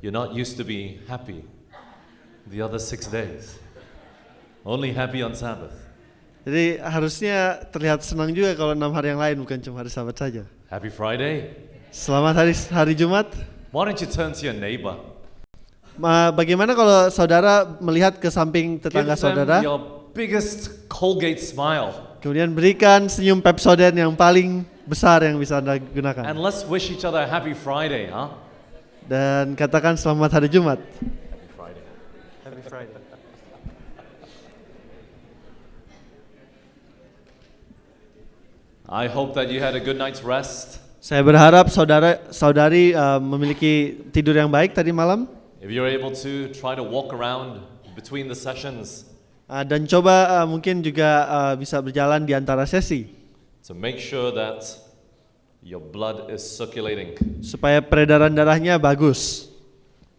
You're not used to be happy the other 6 days. Only happy on Sabbath. Jadi harusnya terlihat senang juga kalau 6 hari yang lain, bukan cuma hari Sabat saja. Happy Friday. Selamat hari Jumat. Why don't you turn to your neighbor? Bagaimana kalau saudara melihat ke samping tetangga Give them saudara, your biggest Colgate smile. kemudian berikan senyum Pepsodent yang paling besar yang bisa Anda gunakan. And let's wish each other a happy Friday, huh? Dan katakan selamat hari Jumat. Happy Friday. Happy Friday. I hope that you had a good night's rest. Saya berharap saudari memiliki tidur yang baik tadi malam. If you're able to, try to walk around between the sessions Dan coba mungkin juga bisa berjalan di antara sesi to make sure that your blood is circulating supaya peredaran darahnya bagus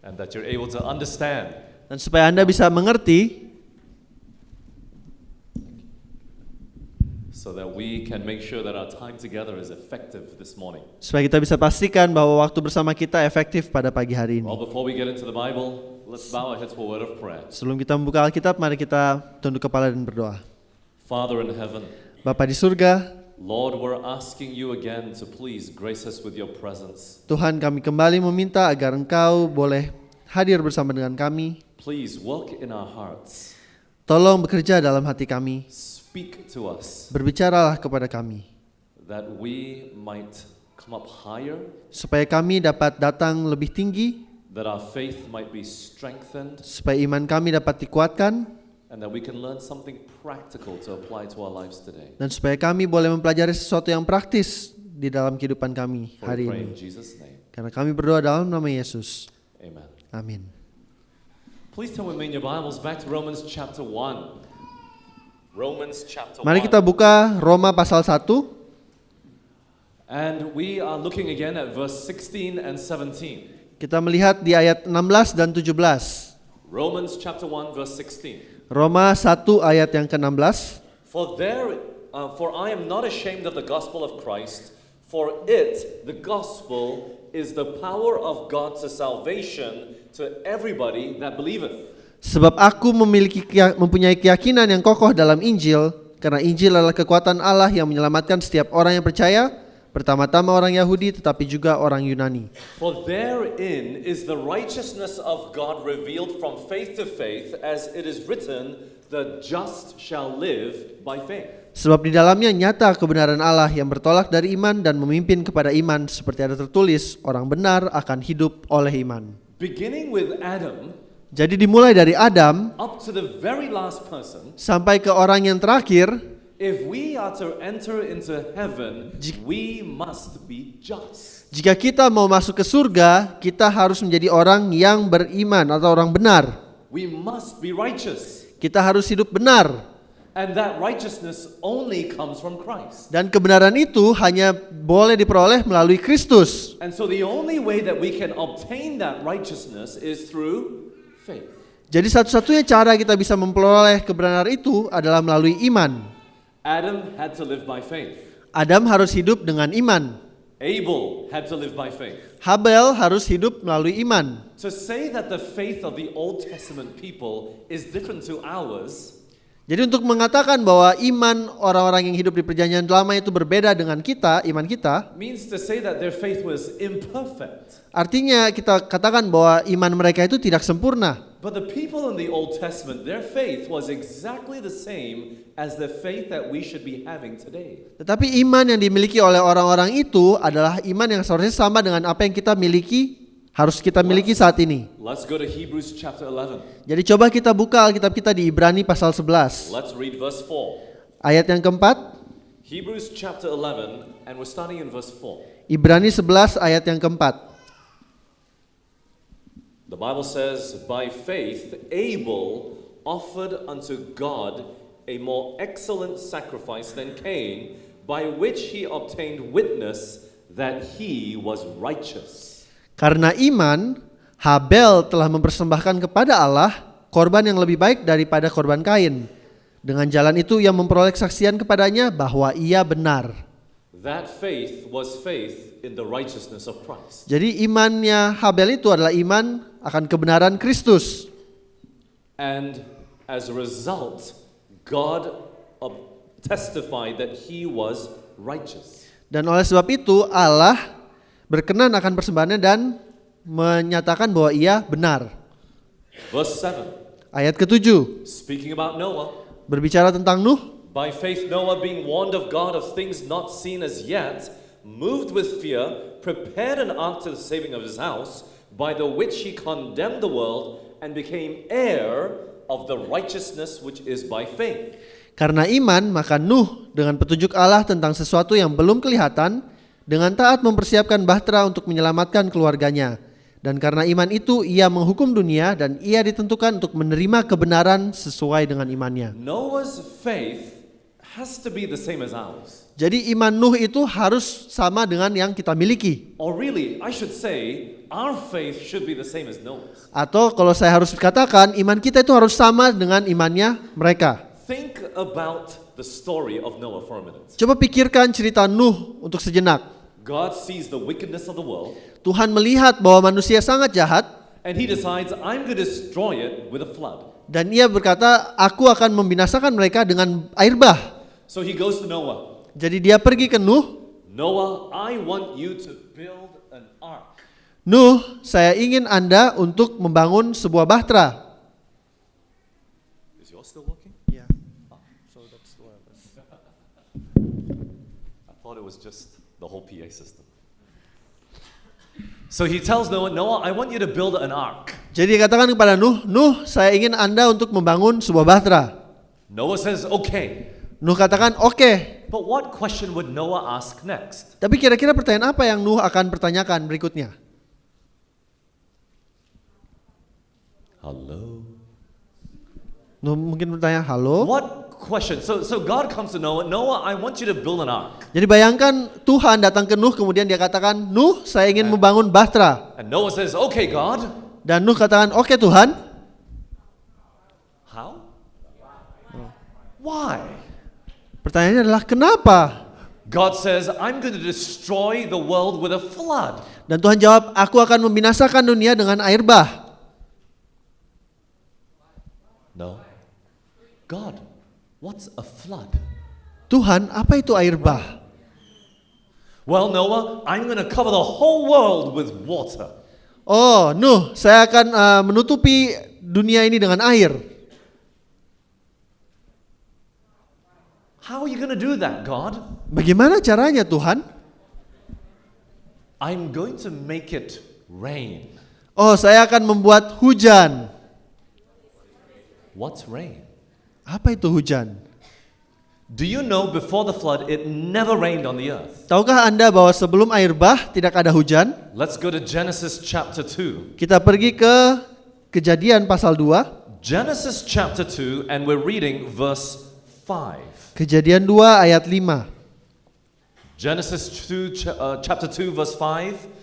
and that you're able to understand dan supaya Anda bisa mengerti, so that we can make sure that our time together is effective this morning. supaya kita bisa pastikan bahwa waktu bersama kita efektif pada pagi hari ini. Well, before we get into the Bible, let's bow our heads for a word of prayer. Sebelum kita membuka Alkitab, mari kita tunduk kepala dan berdoa. Father in heaven, Bapa di surga, Lord, we're asking you again to please grace us with your presence. Tuhan, kami kembali meminta agar Engkau boleh hadir bersama dengan kami. Please work in our hearts. Tolong bekerja dalam hati kami. Speak to us Berbicaralah kepada kami, that we might come up higher, supaya kami dapat datang lebih tinggi, that our faith might be strengthened, supaya iman kami dapat dikuatkan, and that we can learn something practical to apply to our lives today. dan supaya kami boleh mempelajari sesuatu yang praktis di dalam kehidupan kami For we hari pray ini. in Jesus' name. Karena kami berdoa dalam nama Yesus. Amen. Amin. Please turn with me in your Bibles back to Romans chapter 1. Romans chapter 1. Mari kita buka Roma pasal 1. And we are looking again at verse 16 and 17. Kita melihat di ayat 16 dan 17. Romans chapter 1 verse 16. Roma 1 ayat yang ke-16. For I am not ashamed of the gospel of Christ, for it, the gospel, is the power of God to salvation to everybody that believeth. Sebab aku mempunyai keyakinan yang kokoh dalam Injil, karena Injil adalah kekuatan Allah yang menyelamatkan setiap orang yang percaya, pertama-tama orang Yahudi tetapi juga orang Yunani. For therein is the righteousness of God revealed from faith to faith, as it is written, the just shall live by faith. Sebab di dalamnya nyata kebenaran Allah yang bertolak dari iman dan memimpin kepada iman, seperti ada tertulis, orang benar akan hidup oleh iman. Beginning with Adam, Jadi dimulai dari Adam up to the very last person, sampai ke orang yang terakhir, if we are to enter into heaven, we must be just. jika kita mau masuk ke surga, kita harus menjadi orang yang beriman atau orang benar. We must be righteous. Kita harus hidup benar. And that righteousness only comes from Christ. Dan kebenaran itu hanya boleh diperoleh melalui Kristus. And so the only way that we can obtain that righteousness is through faith. Jadi satu-satunya cara kita bisa memperoleh kebenaran itu adalah melalui iman. Adam had to live by faith. Adam harus hidup dengan iman. Abel had to live by faith. Habel harus hidup melalui iman. To say that the faith of the Old Testament people is different to ours, Jadi untuk mengatakan bahwa iman orang-orang yang hidup di perjanjian lama itu berbeda dengan kita, iman kita, means to say that their faith was imperfect. artinya kita katakan bahwa iman mereka itu tidak sempurna. But the people in the Old Testament, their faith was exactly the same as the faith that we should be having today. Tetapi iman yang dimiliki oleh orang-orang itu adalah iman yang seharusnya sama dengan apa yang kita miliki, harus kita miliki saat ini. Let's go to Hebrews chapter 11. Jadi coba kita buka Alkitab kita di Ibrani pasal 11. Let's read verse 4. Ayat yang keempat, Hebrews chapter 11, and we're starting in verse 4. Ibrani 11 ayat yang keempat. The Bible says, by faith Abel offered unto God a more excellent sacrifice than Cain, by which he obtained witness that he was righteous. Karena iman, Habel telah mempersembahkan kepada Allah korban yang lebih baik daripada korban Kain. Dengan jalan itu ia memperoleh kesaksian kepadanya bahwa ia benar. That faith was faith in the righteousness of Christ. Jadi imannya Habel itu adalah iman akan kebenaran Kristus. And as a result, God testified that he was righteous. Dan oleh sebab itu Allah berkenan akan persembahannya dan menyatakan bahwa ia benar. Verse 7, Ayat ke-7 speaking about Noah. berbicara tentang Nuh. By faith Noah, being warned of God of things not seen as yet, moved with fear, prepared an ark to the saving of his house, by the which he condemned the world and became heir of the righteousness which is by faith. Karena iman, maka Nuh dengan petunjuk Allah tentang sesuatu yang belum kelihatan, dengan taat mempersiapkan bahtera untuk menyelamatkan keluarganya. Dan karena iman itu, ia menghukum dunia dan ia ditentukan untuk menerima kebenaran sesuai dengan imannya. Noah's faith has to be the same as ours. Jadi iman Nuh itu harus sama dengan yang kita miliki. Or really, I should say, our faith should be the same as Noah's. Atau kalau saya harus katakan, iman kita itu harus sama dengan imannya mereka. Think about the story of Noah for a minute. Coba pikirkan cerita Nuh untuk sejenak. God sees the wickedness of the world, Tuhan melihat bahwa manusia sangat jahat, and he decides, I'm going to destroy it with a flood. dan ia berkata, aku akan membinasakan mereka dengan air bah. So he goes to Noah. Jadi dia pergi ke Nuh. Noah, I want you to build an ark. Nuh, saya ingin Anda untuk membangun sebuah bahtera. Is yours still working? Yeah. So that's wireless. I thought it was just the whole PA system. So he tells Noah, Noah, I want you to build an ark. Jadi katakan kepada Nuh, Nuh, saya ingin Anda untuk membangun sebuah bahtera. Noah says, okay. Nuh katakan, oke. But what question would Noah ask next? Tapi kira-kira pertanyaan apa yang Nuh akan pertanyakan berikutnya? Hello? Nuh mungkin bertanya, halo? What question? So God comes to Noah, Noah, I want you to build an ark. Jadi bayangkan Tuhan datang ke Nuh, kemudian dia katakan, Nuh, saya ingin membangun bahtera. And Noah says, okay, God. Dan Nuh katakan, oke Tuhan. How? Why? Pertanyaannya adalah kenapa? God says, I'm going to destroy the world with a flood. Dan Tuhan jawab, aku akan membinasakan dunia dengan air bah. No. God, what's a flood? Tuhan, apa itu air bah? Well, Noah, I'm going to cover the whole world with water. Oh, Nuh, saya akan menutupi dunia ini dengan air. How are you going to do that, God? Bagaimana caranya Tuhan? I'm going to make it rain. Oh, saya akan membuat hujan. What's rain? Apa itu hujan? Do you know before the flood it never rained on the earth? Tahukah Anda bahwa sebelum air bah tidak ada hujan? Let's go to Genesis chapter 2. Kita pergi ke Kejadian pasal 2. Genesis chapter 2 and we're reading verse 5. Kejadian 2 ayat 5. Genesis 2, chapter 2 verse 5.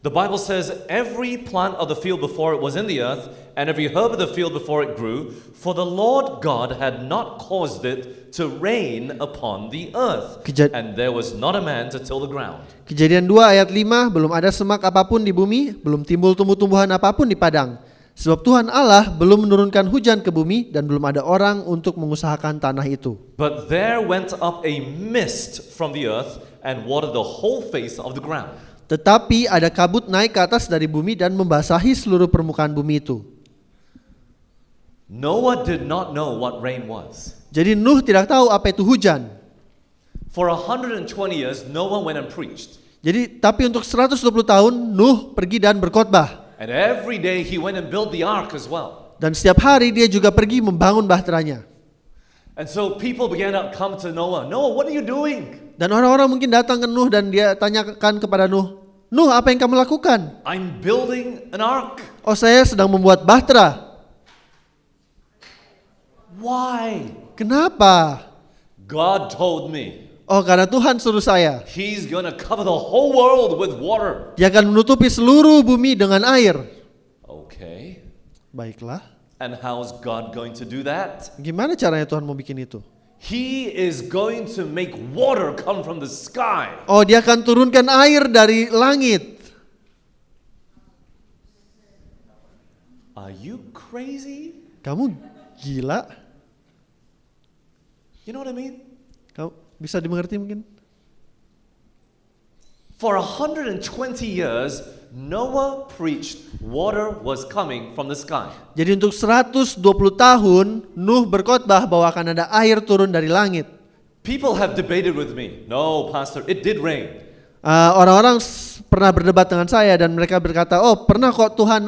The Bible says, every plant of the field before it was in the earth, and every herb of the field before it grew, for the Lord God had not caused it to rain upon the earth, and there was not a man to till the ground. Kejadian 2 ayat 5, belum ada semak apapun di bumi, belum timbul tumbuh-tumbuhan apapun di padang. Sebab Tuhan Allah belum menurunkan hujan ke bumi dan belum ada orang untuk mengusahakan tanah itu. But there went up a mist from the earth and watered the whole face of the ground. Tetapi ada kabut naik ke atas dari bumi dan membasahi seluruh permukaan bumi itu. Noah did not know what rain was. Jadi Nuh tidak tahu apa itu hujan. For 120 years Noah went and preached. Jadi tapi untuk 120 tahun Nuh pergi dan berkhotbah. And every day he went and built the ark as well. Dan setiap hari dia juga pergi membangun bahteranya. And so people began to come to Noah. Noah, what are you doing? Dan orang-orang mungkin datang ke Nuh dan dia tanyakan kepada Nuh, Nuh, apa yang kamu lakukan? I'm building an ark. Oh, saya sedang membuat bahtera. Why? Kenapa? God told me. Oh, karena Tuhan suruh saya. He's going to cover the whole world with water. Dia akan menutupi seluruh bumi dengan air. Okay. Baiklah. And how's God going to do that? Gimana caranya Tuhan mau bikin itu? He is going to make water come from the sky. Oh, dia akan turunkan air dari langit. Are you crazy? Kamu gila? You know what I mean? Kamu bisa dimengerti mungkin? For 120 years, Noah preached water was coming from the sky. Jadi untuk 120 tahun Nuh berkhotbah bahwa akan ada air turun dari langit. People have debated with me. No, pastor, it did rain. Orang-orang pernah berdebat dengan saya dan mereka berkata, "Oh, pernah kok Tuhan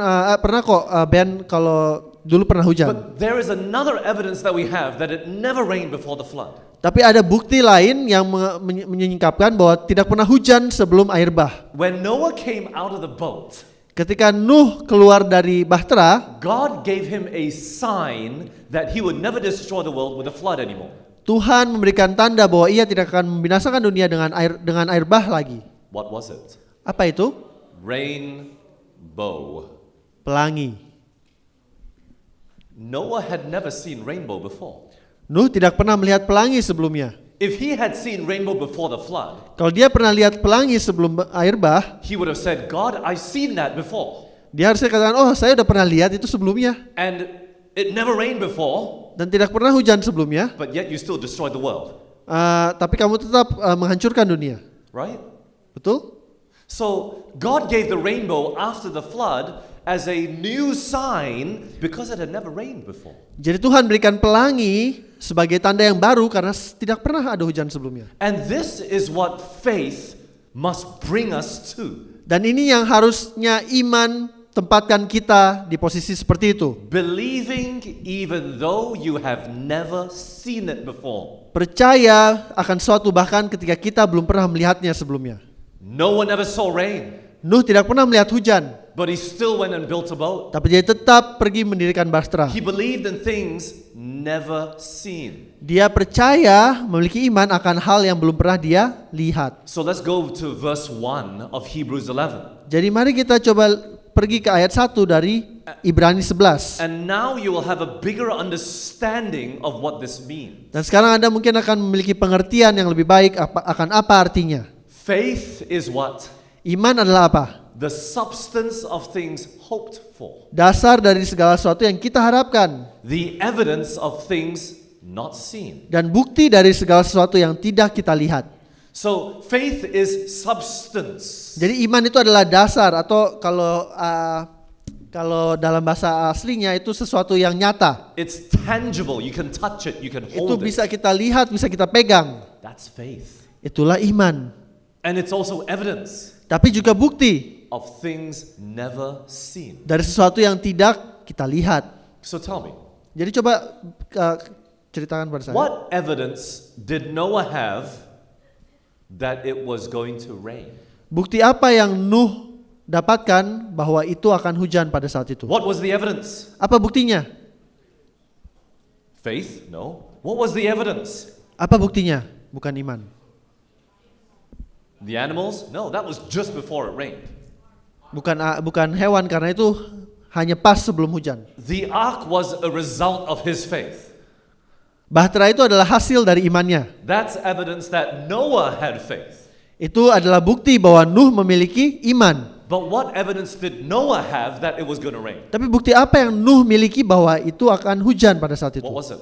Ben kalau dulu pernah hujan." But there is another evidence that we have that it never rained before the flood. Tapi ada bukti lain yang menyingkapkan bahwa tidak pernah hujan sebelum air bah. When Noah came out of the boat, Ketika Nuh keluar dari bahtera, God gave him a sign that he would never destroy the world with a flood anymore. Tuhan memberikan tanda bahwa ia tidak akan membinasakan dunia dengan air bah lagi. What was it? Apa itu? Rainbow. Pelangi. Noah had never seen rainbow before. Nuh tidak pernah melihat pelangi sebelumnya. If he had seen rainbow before the flood, Kalau dia pernah lihat pelangi sebelum air bah, he would have said, God, I've seen that before. dia harusnya katakan, "Oh, saya udah pernah lihat itu sebelumnya." And it never rained before, Dan tidak pernah hujan sebelumnya, but yet you still destroyed the world. tapi kamu tetap menghancurkan dunia. Right? Betul? So God gave the rainbow after the flood as a new sign because it had never rained before. Jadi Tuhan berikan pelangi sebagai tanda yang baru karena tidak pernah ada hujan sebelumnya. And this is what faith must bring us to. Dan ini yang harusnya iman tempatkan kita di posisi seperti itu. Believing even though you have never seen it before. Percaya akan suatu bahkan ketika kita belum pernah melihatnya sebelumnya. No one ever saw rain, Nuh tidak pernah melihat hujan, but he still went and built a boat. tapi dia tetap pergi mendirikan bahtera. He believed in things never seen. Dia percaya memiliki iman akan hal yang belum pernah dia lihat. So let's go to verse 1 of Hebrews 11. Jadi mari kita coba pergi ke ayat 1 dari Ibrani 11. And now you will have a bigger understanding of what this means. Dan sekarang Anda mungkin akan memiliki pengertian yang lebih baik akan apa artinya. Faith is what? Iman adalah apa? The substance of things hoped for. Dasar dari segala sesuatu yang kita harapkan. The evidence of things not seen. Dan bukti dari segala sesuatu yang tidak kita lihat. So faith is substance. Jadi iman itu adalah dasar atau kalau dalam bahasa aslinya itu sesuatu yang nyata. It's tangible. You can touch it. You can Itu hold bisa it. kita lihat, bisa kita pegang. That's faith. Itulah iman. And it's also evidence Tapi juga bukti of things never seen. dari sesuatu yang tidak kita lihat. So tell me, Jadi coba ceritakan pada saya. what evidence did Noah have that it was going to rain? Bukti apa yang Nuh dapatkan bahwa itu akan hujan pada saat itu? What was the evidence? Apa buktinya? Faith? No. What was the evidence? Apa buktinya? Bukan iman. The animals? No, that was just before it rained. Bukan hewan karena itu hanya pas sebelum hujan. The ark was a result of his faith. Bahtera itu adalah hasil dari imannya. That's evidence that Noah had faith. Itu adalah bukti bahwa Nuh memiliki iman. But what evidence did Noah have that it was going to rain? Tapi bukti apa yang Nuh miliki bahwa itu akan hujan pada saat itu? What was it?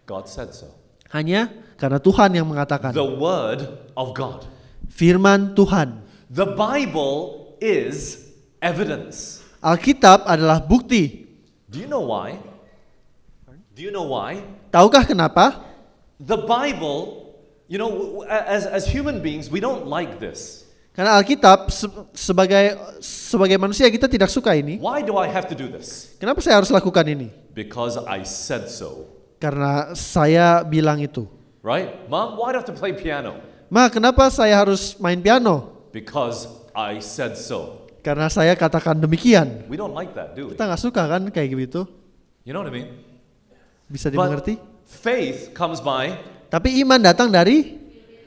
God said so. Hanya karena Tuhan yang mengatakan. The word of God. Firman Tuhan. The Bible is evidence. Alkitab adalah bukti. Do you know why? Do you know why? Tahukah kenapa? The Bible, you know, as human beings, we don't like this. Karena Alkitab sebagai manusia kita tidak suka ini. Why do I have to do this? Kenapa saya harus lakukan ini? Because I said so. Karena saya bilang itu. Right? Mom, why do I have to play piano? Ma, kenapa saya harus main piano? Because I said so. Karena saya katakan demikian. We don't like that, do we? Kita nggak suka kan kayak gitu? You know what I mean? Bisa dimengerti? Faith comes by Tapi iman datang dari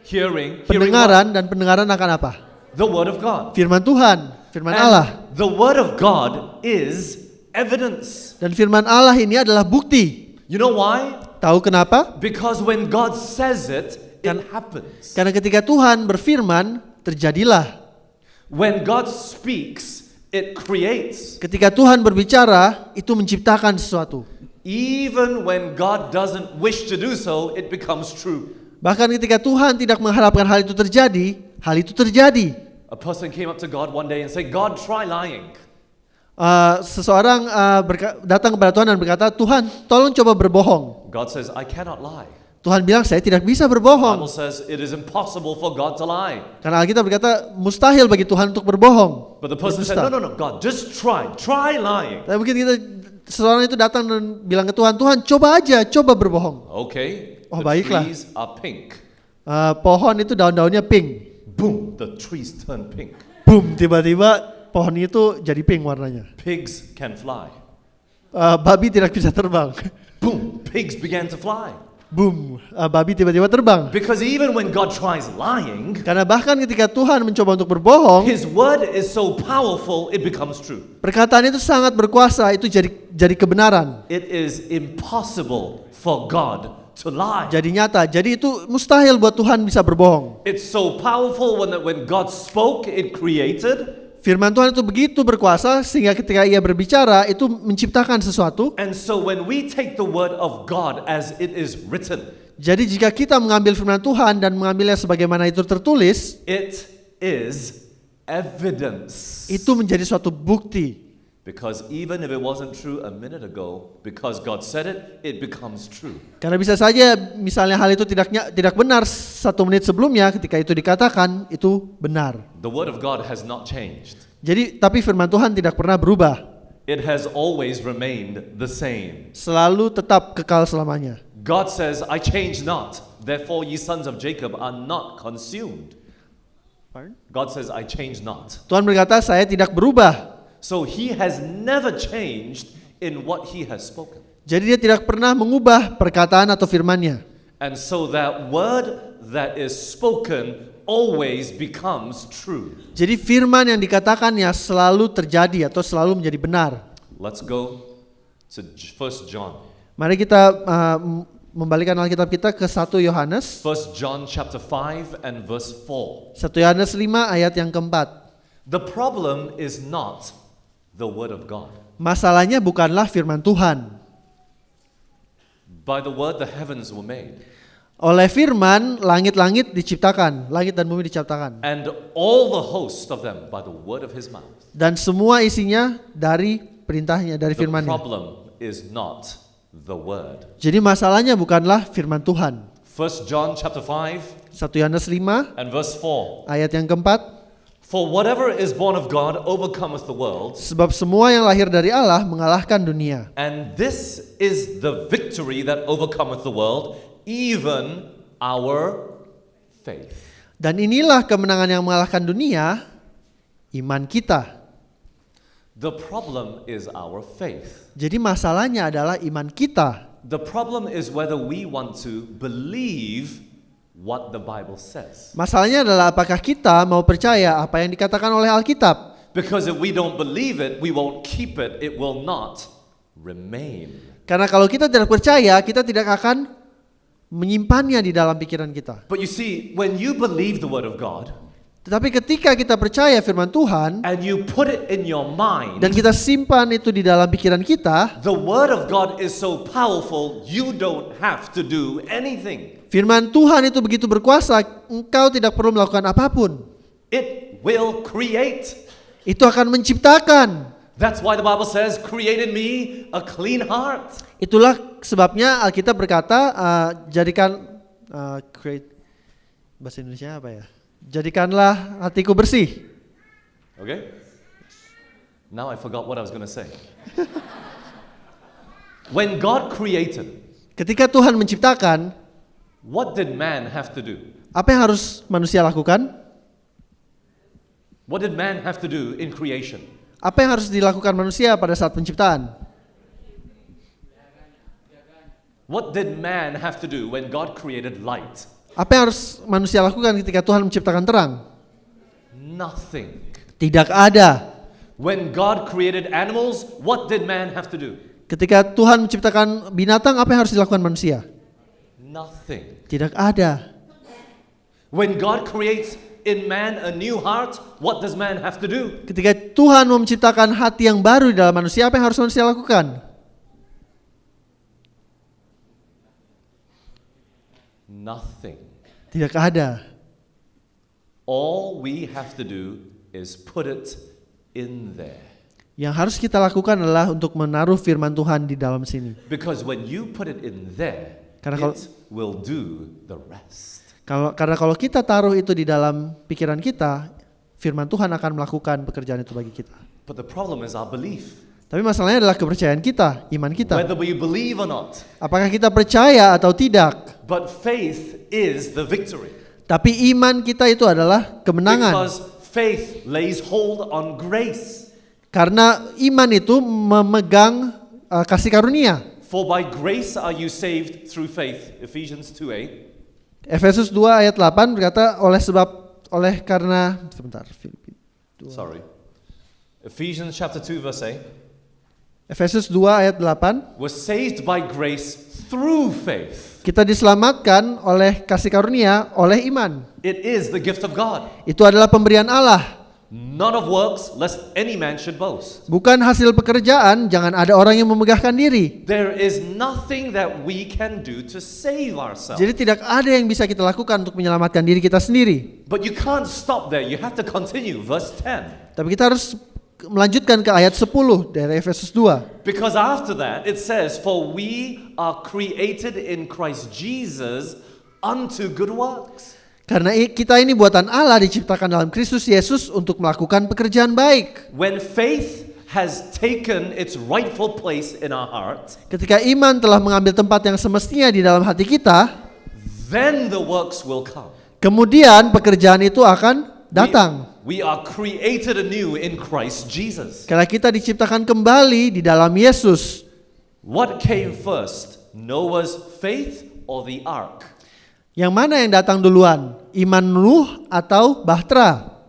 hearing what? pendengaran, dan pendengaran akan apa? The word of God. Firman Tuhan, firman And Allah. the word of God is evidence. Dan firman Allah ini adalah bukti. You know why? Tahu kenapa? Because when God says it, it happens. Karena ketika Tuhan berfirman, terjadilah. When God speaks, It creates. Ketika Tuhan berbicara, itu menciptakan sesuatu. Even when God doesn't wish to do so, it becomes true. Bahkan ketika Tuhan tidak mengharapkan hal itu terjadi, hal itu terjadi. A person came up to God one day and said, God, try lying. Seseorang datang kepada Tuhan dan berkata, Tuhan, tolong coba berbohong. God says, I cannot lie. Tuhan bilang, saya tidak bisa The berbohong. Bible says it is impossible for God to lie. Karena Alkitab berkata, mustahil bagi Tuhan untuk berbohong. But the person said, Berdusta. no, God, just try lying. Tapi mungkin seseorang itu datang dan bilang ke Tuhan, Tuhan coba aja, coba berbohong. Okay, Oh, the baiklah. trees are pink. Pohon itu daun-daunnya pink. Boom, the trees turn pink. Boom, tiba-tiba pohon itu jadi pink warnanya. Pigs can fly. Babi tidak bisa terbang. Boom, pigs began to fly. Boom, babi tiba-tiba terbang. Because even when God tries lying, Karena bahkan ketika Tuhan mencoba untuk berbohong, His word is so powerful, it becomes true. perkataan itu sangat berkuasa, itu jadi kebenaran. It is impossible for God to lie. Jadi nyata. Jadi itu mustahil buat Tuhan bisa berbohong. It's so powerful when God spoke, it created. Firman Tuhan itu begitu berkuasa sehingga ketika ia berbicara itu menciptakan sesuatu. And so when we take the word of God as it is written, Jadi jika kita mengambil firman Tuhan dan mengambilnya sebagaimana itu tertulis, it is evidence. itu menjadi suatu bukti. Because even if it wasn't true a minute ago, because God said it, it becomes true. Karena bisa saja misalnya hal itu tidak benar 1 menit sebelumnya, ketika itu dikatakan itu benar. The word of God has not changed. Jadi tapi firman Tuhan tidak pernah berubah. It has always remained the same. Selalu tetap kekal selamanya. God says, I change not. Therefore ye sons of Jacob are not consumed. God says, I change not. Tuhan berkata, saya tidak berubah. So he has never changed in what he has spoken. Jadi dia tidak pernah mengubah perkataan atau firman-Nya. And so that word that is spoken always becomes true. Jadi firman yang dikatakannya selalu terjadi atau selalu menjadi benar. Let's go to 1 John. Mari kita membalikan Alkitab kita ke 1 Yohanes. 1 John chapter 5 and verse 4. 1 Yohanes 5 ayat yang keempat. The problem is not the word of God. Masalahnya bukanlah firman Tuhan. By the word the heavens were made. Oleh firman langit-langit diciptakan, langit dan bumi diciptakan. And all the host of them by the word of his mouth. Dan semua isinya dari perintahnya, dari The firman-Nya. problem is not the word. Jadi masalahnya bukanlah firman Tuhan. 1 John chapter 5 1 Yohanes 5 and verse 4. ayat yang keempat. For whatever is born of God overcometh the world, Sebab semua yang lahir dari Allah mengalahkan dunia. and this is the victory that overcometh the world, even our faith. Dan inilah kemenangan yang mengalahkan dunia, iman kita. The problem is our faith. Jadi masalahnya adalah iman kita. The problem is whether we want to believe what the Bible says. Masalahnya adalah apakah kita mau percaya apa yang dikatakan oleh Alkitab. Because if we don't believe it, we won't keep it, it will not remain. Karena kalau kita tidak percaya, kita tidak akan menyimpannya di dalam pikiran kita. But you see, when you believe the word of God, Tetapi ketika kita percaya firman Tuhan and you put it in your mind, dan kita simpan itu di dalam pikiran kita, the word of God is so powerful, you don't have to do anything. firman Tuhan itu begitu berkuasa, engkau tidak perlu melakukan apapun. It will create. Itu akan menciptakan. That's why the Bible says, create in me a clean heart. Itulah sebabnya Alkitab berkata, jadikan create, bahasa Indonesia apa ya? Jadikanlah hatiku bersih. Okay? Now I forgot what I was going to say. When God created, Ketika Tuhan menciptakan, what did man have to do? apa yang harus manusia lakukan? What did man have to do in creation? Apa yang harus dilakukan manusia pada saat penciptaan? What did man have to do when God created light? Apa yang harus manusia lakukan ketika Tuhan menciptakan terang? Nothing. Tidak ada. When God created animals, what did man have to do? Ketika Tuhan menciptakan binatang, apa yang harus dilakukan manusia? Nothing. Tidak ada. When God creates in man a new heart, what does man have to do? Ketika Tuhan mau menciptakan hati yang baru di dalam manusia, apa yang harus manusia lakukan? Nothing. Tidak ada. All we have to do is put it in there. Yang harus kita lakukan adalah untuk menaruh firman Tuhan di dalam sini. Because when you put it in there, Karena it will do the rest. Karena kalau kita taruh itu di dalam pikiran kita, firman Tuhan akan melakukan pekerjaan itu bagi kita. But the problem is our belief. Tapi masalahnya adalah kepercayaan kita, iman kita. Whether we believe or not. Apakah kita percaya atau tidak? But faith is the victory. Tapi iman kita itu adalah kemenangan. Because faith lays hold on grace. Karena iman itu memegang kasih karunia. For by grace are you saved through faith. Ephesians 2:8. Efesus 2 ayat 8 berkata Sorry. Ephesians chapter 2 verse 8. Efesus 2 ayat 8. Was saved by grace through faith. Kita diselamatkan oleh kasih karunia oleh iman. It is the gift of God. Itu adalah pemberian Allah. Not of works, lest any man should boast. Bukan hasil pekerjaan, jangan ada orang yang memegahkan diri. There is nothing that we can do to save ourselves. Jadi tidak ada yang bisa kita lakukan untuk menyelamatkan diri kita sendiri. But you can't stop there. You have to continue. Verse 10. Tapi kita harus melanjutkan ke ayat 10 dari Efesus 2. Because after that it says, for we are created in Christ Jesus unto good works. Karena kita ini buatan Allah, diciptakan dalam Kristus Yesus untuk melakukan pekerjaan baik. When faith has taken its rightful place in our heart, Ketika iman telah mengambil tempat yang semestinya di dalam hati kita, then the works will come. kemudian pekerjaan itu akan datang. We are created anew in Christ Jesus. Karena kita diciptakan kembali di dalam Yesus. What came first? Noah's faith or the ark? Yang mana yang datang duluan? Iman Nuh atau bahtera?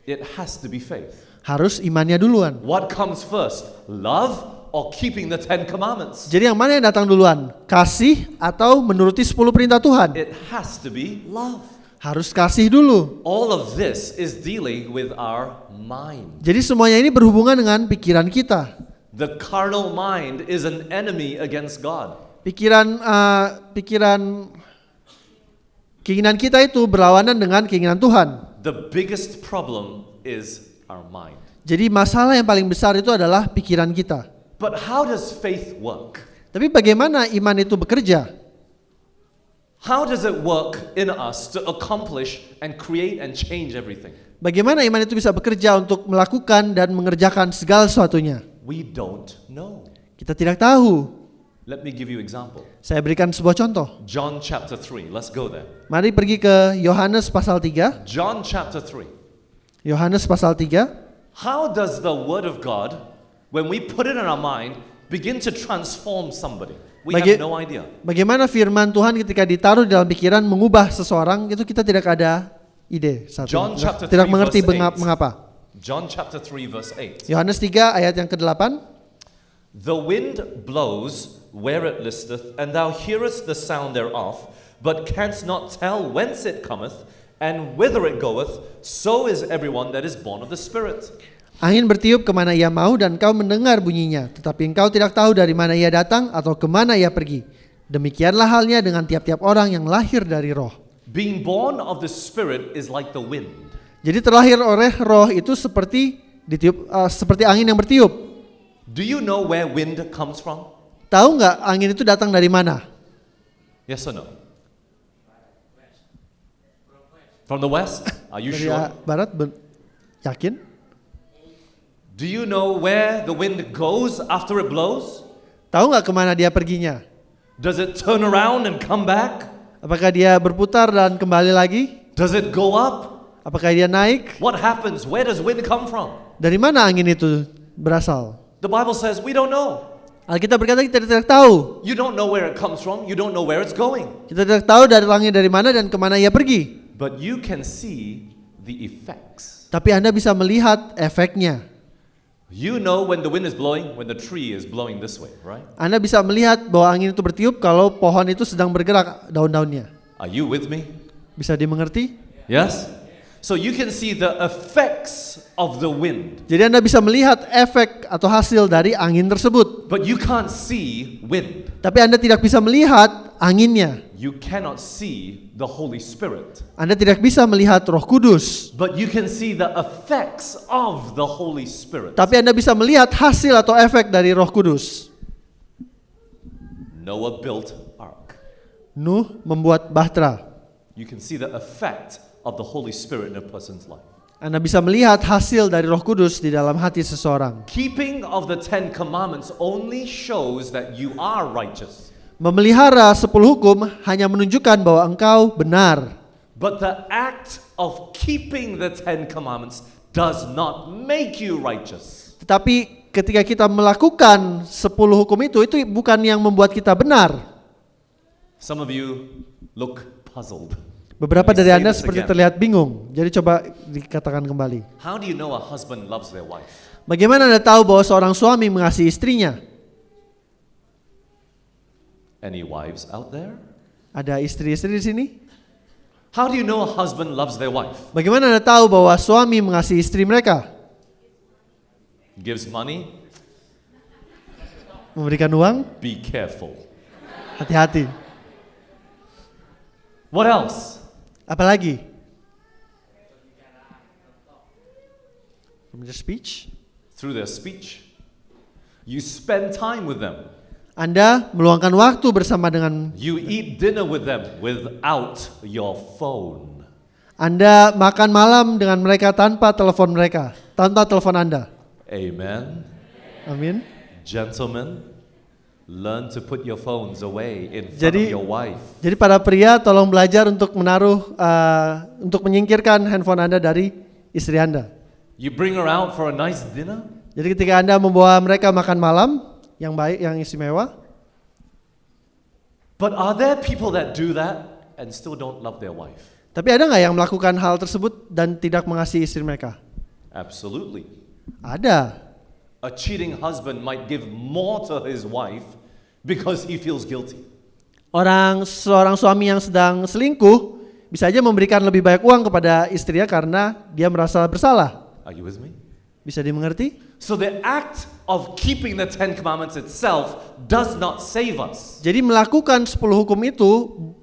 It has to be faith. Harus imannya duluan. What comes first? Love or keeping the 10 commandments? Jadi yang mana yang datang duluan? Kasih atau menuruti 10 perintah Tuhan? It has to be love. Harus kasih dulu. All of this is dealing with our mind. Jadi semuanya ini berhubungan dengan pikiran kita. The carnal mind is an enemy against God. Keinginan kita itu berlawanan dengan keinginan Tuhan. The biggest problem is our mind. Jadi masalah yang paling besar itu adalah pikiran kita. But how does faith work? Tapi bagaimana iman itu bekerja? How does it work in us to accomplish and create and change everything? Bagaimana iman itu bisa bekerja untuk melakukan dan mengerjakan segala sesuatunya? We don't know. Kita tidak tahu. Let me give you example. Saya berikan sebuah contoh. John chapter 3. Let's go there. Mari pergi ke Yohanes pasal 3. John chapter 3. Yohanes pasal 3. How does the word of God, when we put it in our mind, begin to transform somebody? We have no idea. Bagaimana firman Tuhan ketika ditaruh di dalam pikiran mengubah seseorang, itu kita tidak ada ide. John chapter 3 tidak mengerti verse 8. mengapa. John chapter 3 verse 8. Yohanes 3 ayat yang ke-8. The wind blows where it listeth, and thou hearest the sound thereof, but canst not tell whence it cometh, and whither it goeth. So is everyone that is born of the Spirit. Angin bertiup kemana ia mau dan kau mendengar bunyinya, tetapi engkau tidak tahu dari mana ia datang atau kemana ia pergi. Demikianlah halnya dengan tiap-tiap orang yang lahir dari roh. Being born of the Spirit is like the wind. Jadi terlahir oleh roh itu seperti seperti angin yang bertiup. Do you know where wind comes from? Tahu nggak angin itu datang dari mana? Yes or no? From the west? Are you Dari sure? barat, yakin? Do you know where the wind goes after it blows? Tahu nggak kemana dia perginya? Does it turn around and come back? Apakah dia berputar dan kembali lagi? Does it go up? Apakah dia naik? What happens? Where does wind come from? Dari mana angin itu berasal? The Bible says we don't know. Alkitab berkata kita tidak tahu. You don't know where it comes from. You don't know where it's going. Kita tidak tahu datangnya dari mana dan kemana ia pergi. But you can see the effects. Tapi Anda bisa melihat efeknya. You know when the wind is blowing, when the tree is blowing this way, right? Anda bisa melihat bahwa angin itu bertiup kalau pohon itu sedang bergerak daun-daunnya. Are you with me? Bisa dimengerti? Yes? So you can see the effects of the wind, Jadi Anda bisa melihat efek atau hasil dari angin tersebut. but you can't see wind. Tapi Anda tidak bisa melihat anginnya. You cannot see the Holy Spirit, Anda tidak bisa melihat Roh Kudus. but you can see the effects of the Holy Spirit. Tapi Anda bisa melihat hasil atau efek dari Roh Kudus. Noah built ark. Nuh membuat bahtera. You can see the effect of the Holy Spirit in a person's life. Anda bisa melihat hasil dari Roh Kudus di dalam hati seseorang. Keeping of the 10 commandments only shows that you are righteous, Memelihara 10 hukum hanya menunjukkan bahwa engkau benar. but the act of keeping the 10 commandments does not make you righteous. Tetapi ketika kita melakukan 10 hukum itu bukan yang membuat kita benar. Some of you look puzzled. Beberapa Let me dari say Anda this seperti again. terlihat bingung. Jadi coba dikatakan kembali. How do you know a husband loves their wife? Bagaimana Anda tahu bahwa seorang suami mengasihi istrinya? Any wives out there? Ada istri-istri di sini? How do you know a husband loves their wife? Bagaimana Anda tahu bahwa suami mengasihi istri mereka? Gives money? Memberikan uang? Be careful. Hati-hati. What else? Apalagi? From their speech? Through their speech. You spend time with them. Anda meluangkan waktu bersama dengan You eat dinner with them without your phone. Anda makan malam dengan mereka tanpa telepon mereka, tanpa telepon Anda. Amen. Amin. Gentlemen, learn to put your phones away in front Jadi- of your wife. Jadi para pria tolong belajar untuk untuk menyingkirkan handphone Anda dari istri Anda. You bring her out for a nice dinner. Jadi ketika Anda membawa mereka makan malam yang baik, yang istimewa, But are there people that do that and still don't love their wife? tapi ada nggak yang melakukan hal tersebut dan tidak mengasihi istri mereka? Absolutely. Ada. A cheating husband might give more to his wife because he feels guilty. Seorang suami yang sedang selingkuh bisa aja memberikan lebih banyak uang kepada istrinya karena dia merasa bersalah. Are you with me? Bisa dimengerti? So the act of keeping the 10 commandments itself does not save us. Jadi melakukan 10 hukum itu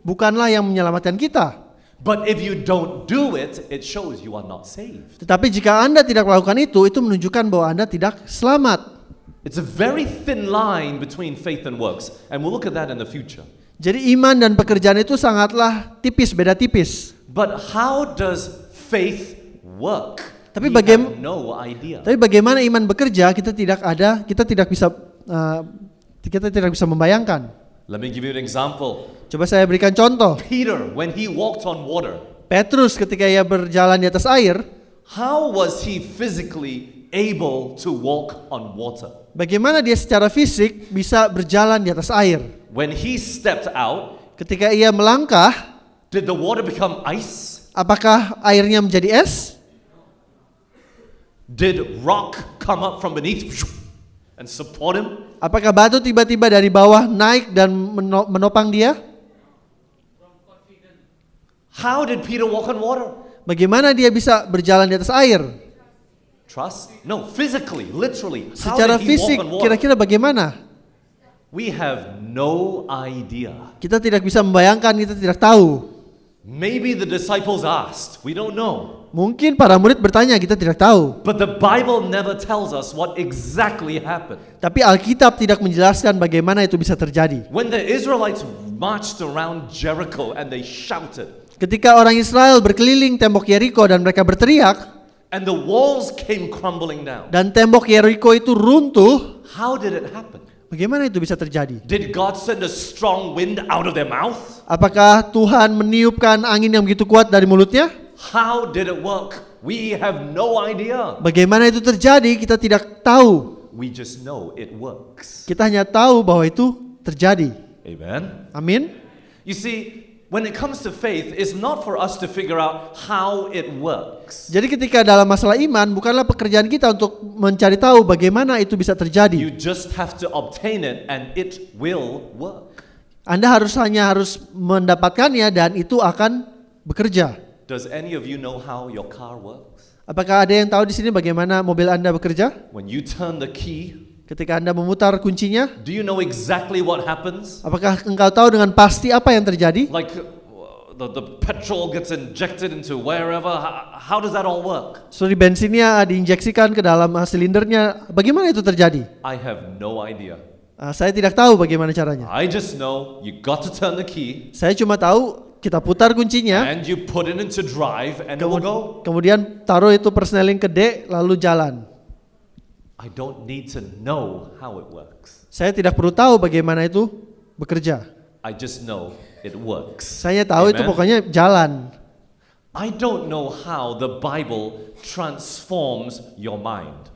bukanlah yang menyelamatkan kita. But if you don't do it, it shows you are not saved. Tetapi jika Anda tidak melakukan itu menunjukkan bahwa Anda tidak selamat. It's a very thin line between faith and works, and we'll look at that in the future. Jadi iman dan pekerjaan itu sangatlah tipis, beda tipis. But how does faith work? Tapi We have no idea. Tapi bagaimana iman bekerja kita tidak bisa membayangkan. Let me give you an example. Coba saya berikan contoh. Peter, when he walked on water, Petrus ketika ia berjalan di atas air, how was he physically able to walk on water? bagaimana dia secara fisik bisa berjalan di atas air? When he stepped out, Ketika ia melangkah, did the water become ice? apakah airnya menjadi es? Did rock come up from beneath and support him? Apakah batu tiba-tiba dari bawah naik dan menopang dia? How did Peter walk on water? Bagaimana dia bisa berjalan di atas air? Trust? No, physically, literally. How Secara did he fisik walk on water? kira-kira bagaimana? We have no idea. Kita tidak bisa membayangkan, kita tidak tahu. Maybe the disciples asked. We don't know. Mungkin para murid bertanya, kita tidak tahu. But the Bible never tells us what exactly happened. Tapi Alkitab tidak menjelaskan bagaimana itu bisa terjadi. When the Israelites marched around Jericho and they shouted, Ketika orang Israel berkeliling tembok Yeriko dan mereka berteriak, and the walls came crumbling down, dan tembok Yeriko itu runtuh, how did it happen? bagaimana itu bisa terjadi? Did God send a strong wind out of their mouth? Apakah Tuhan meniupkan angin yang begitu kuat dari mulutnya? How did it work? We have no idea. Bagaimana itu terjadi? Kita tidak tahu. We just know it works. Kita hanya tahu bahwa itu terjadi. Amen. Amin. You see, when it comes to faith, it's not for us to figure out how it works. Jadi ketika dalam masalah iman, bukanlah pekerjaan kita untuk mencari tahu bagaimana itu bisa terjadi. You just have to obtain it and it will work. Anda hanya harus mendapatkannya dan itu akan bekerja. Does any of you know how your car works? Apakah ada yang tahu di sini bagaimana mobil Anda bekerja? When you turn the key, Ketika Anda memutar kuncinya, do you know exactly what happens? apakah engkau tahu dengan pasti apa yang terjadi? Like the petrol gets injected into wherever. How does that all work? Suri bensinnya diinjeksikan ke dalam silindernya. Bagaimana itu terjadi? I have no idea. Saya tidak tahu bagaimana caranya. I just know you got to turn the key Saya cuma tahu kita putar kuncinya, and you put it into drive and it will go. kemudian taruh itu persneling ke D, lalu jalan. I don't need to know how it works. Saya tidak perlu tahu bagaimana itu bekerja. I just know it works. Saya tahu itu Amen? pokoknya jalan. I don't know how the Bible transforms your mind.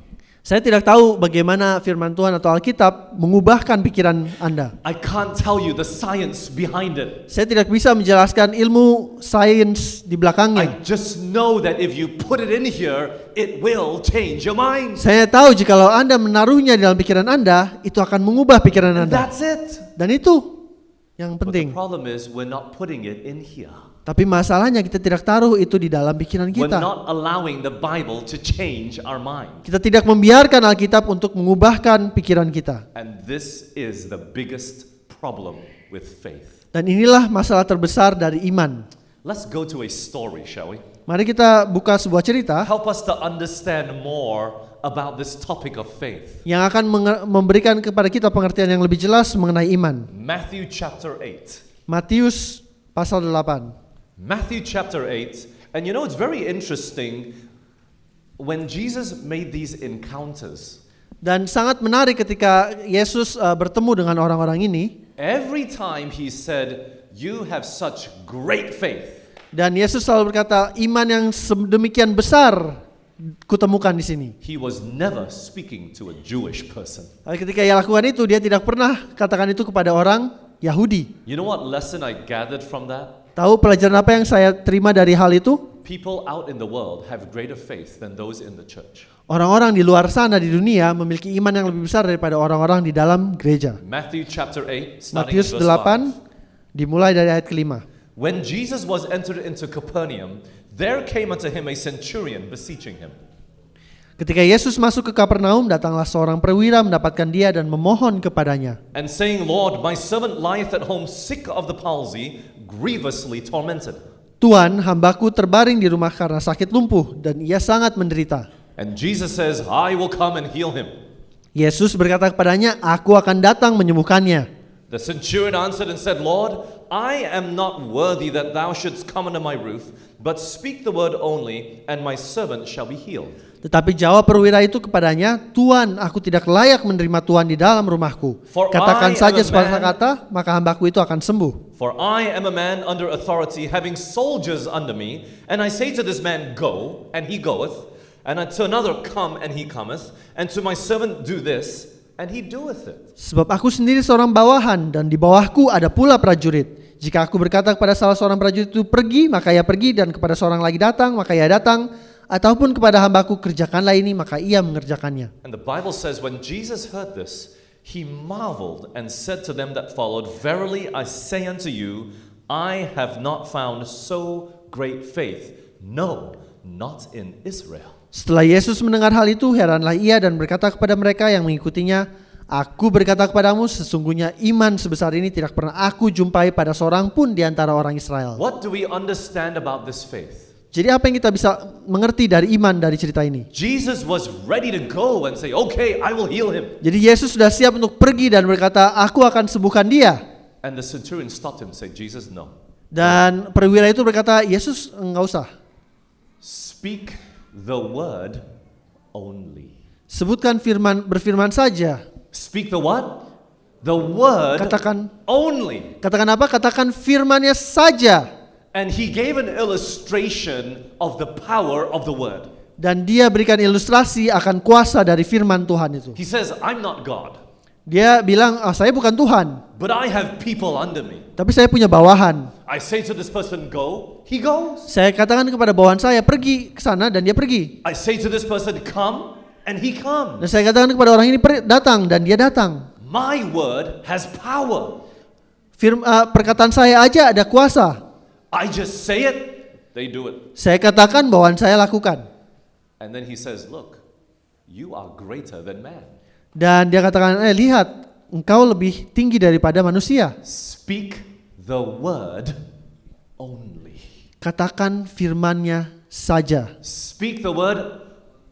Saya tidak tahu bagaimana firman Tuhan atau Alkitab mengubahkan pikiran Anda. I can't tell you the science behind it. Saya tidak bisa menjelaskan ilmu sains di I belakangnya. just know that if you put it in here, it will change your mind. Saya tahu jikalau Anda menaruhnya di dalam pikiran Anda, itu akan mengubah pikiran And Anda. that's it. Dan itu yang But the penting. problem is we're not putting it in here. Tapi masalahnya kita tidak taruh itu di dalam pikiran We're kita. not allowing the Bible to change our mind. Kita tidak membiarkan Alkitab untuk mengubahkan pikiran kita. And this is the biggest problem with faith. Dan inilah masalah terbesar dari iman. Let's go to a story, shall we? Mari kita buka sebuah cerita Help us to understand more about this topic of faith. yang akan memberikan kepada kita pengertian yang lebih jelas mengenai iman. Matthew chapter 8. Matius pasal 8. Matthew chapter 8. And you know, it's very interesting when Jesus made these encounters. Dan sangat menarik ketika Yesus bertemu dengan orang-orang ini. Every time he said, "You have such great faith." Dan Yesus selalu berkata, iman yang sedemikian besar kutemukan di sini. He was never speaking to a Jewish person. Ketika ia lakukan itu, dia tidak pernah katakan itu kepada orang Yahudi. You know what lesson I gathered from that? Tahu pelajaran apa yang saya terima dari hal itu? People out in the world have greater faith than those in the church. Orang-orang di luar sana di dunia memiliki iman yang lebih besar daripada orang-orang di dalam gereja. Matthew chapter 8, starting Matius in verse 5. 8 dimulai dari ayat kelima. When Jesus was entered into Capernaum, there came unto him a centurion beseeching him. Ketika Yesus masuk ke Kapernaum, datanglah seorang perwira mendapatkan dia dan memohon kepadanya. And saying, Lord, my servant lieth at home sick of the palsy, grievously tormented. Tuan, hambaku terbaring di rumah karena sakit lumpuh dan ia sangat menderita. And Jesus says, I will come and heal him. Yesus berkata kepadanya, aku akan datang menyembuhkannya. The centurion answered and said, Lord, I am not worthy that thou shouldst come under my roof, but speak the word only, and my servant shall be healed. Tetapi jawab perwira itu kepadanya, Tuan, aku tidak layak menerima Tuhan di dalam rumahku. For Katakan I saja am a sepatah man- kata, maka hambaku itu akan sembuh. For I am a man under authority, having soldiers under me, and I say to this man, Go, and he goeth, and to another, Come, and he cometh, and to my servant, Do this, and he doeth it. Sebab aku sendiri seorang bawahan dan di bawahku ada pula prajurit. Jika aku berkata kepada salah seorang prajurit itu pergi, maka ia pergi, dan kepada seorang lagi datang, maka ia datang, ataupun kepada hambaku kerjakanlah ini, maka ia mengerjakannya. And the Bible says, when Jesus heard this, he marveled and said to them that followed, Verily I say unto you, I have not found so great faith, no, not in Israel. Setelah Yesus mendengar hal itu, heranlah ia dan berkata kepada mereka yang mengikutinya, aku berkata kepadamu, sesungguhnya iman sebesar ini tidak pernah aku jumpai pada seorang pun di antara orang Israel. What do we understand about this faith? Jadi apa yang kita bisa mengerti dari iman dari cerita ini? Jesus was ready to go and say, okay, I will heal him. Jadi Yesus sudah siap untuk pergi dan berkata, aku akan sembuhkan dia. And the centurion stopped him and said, Jesus, no. Dan perwira itu berkata, Yesus enggak usah. Speak the word only. Sebutkan firman, berfirman saja. Speak the what? The word Katakan, only. katakan apa? Katakan firmannya saja. And he gave an illustration of the power of the word. Dan dia berikan ilustrasi akan kuasa dari firman Tuhan itu. He says, I'm not God, Dia bilang, saya bukan Tuhan, but I have people under me. tapi saya punya bawahan. I say to this person, go, he goes. Saya katakan kepada bawahan saya, pergi ke sana, dan dia pergi. I say to this person, come, and he comes. Dan saya katakan kepada orang ini, datang, dan dia datang. My word has power. Perkataan saya aja ada kuasa. I just say it, They do it. Saya katakan bahwa saya lakukan. And then he says, look, you are greater than man. Dan dia katakan, lihat, engkau lebih tinggi daripada manusia. Speak the word only. Katakan firman-Nya saja. Speak the word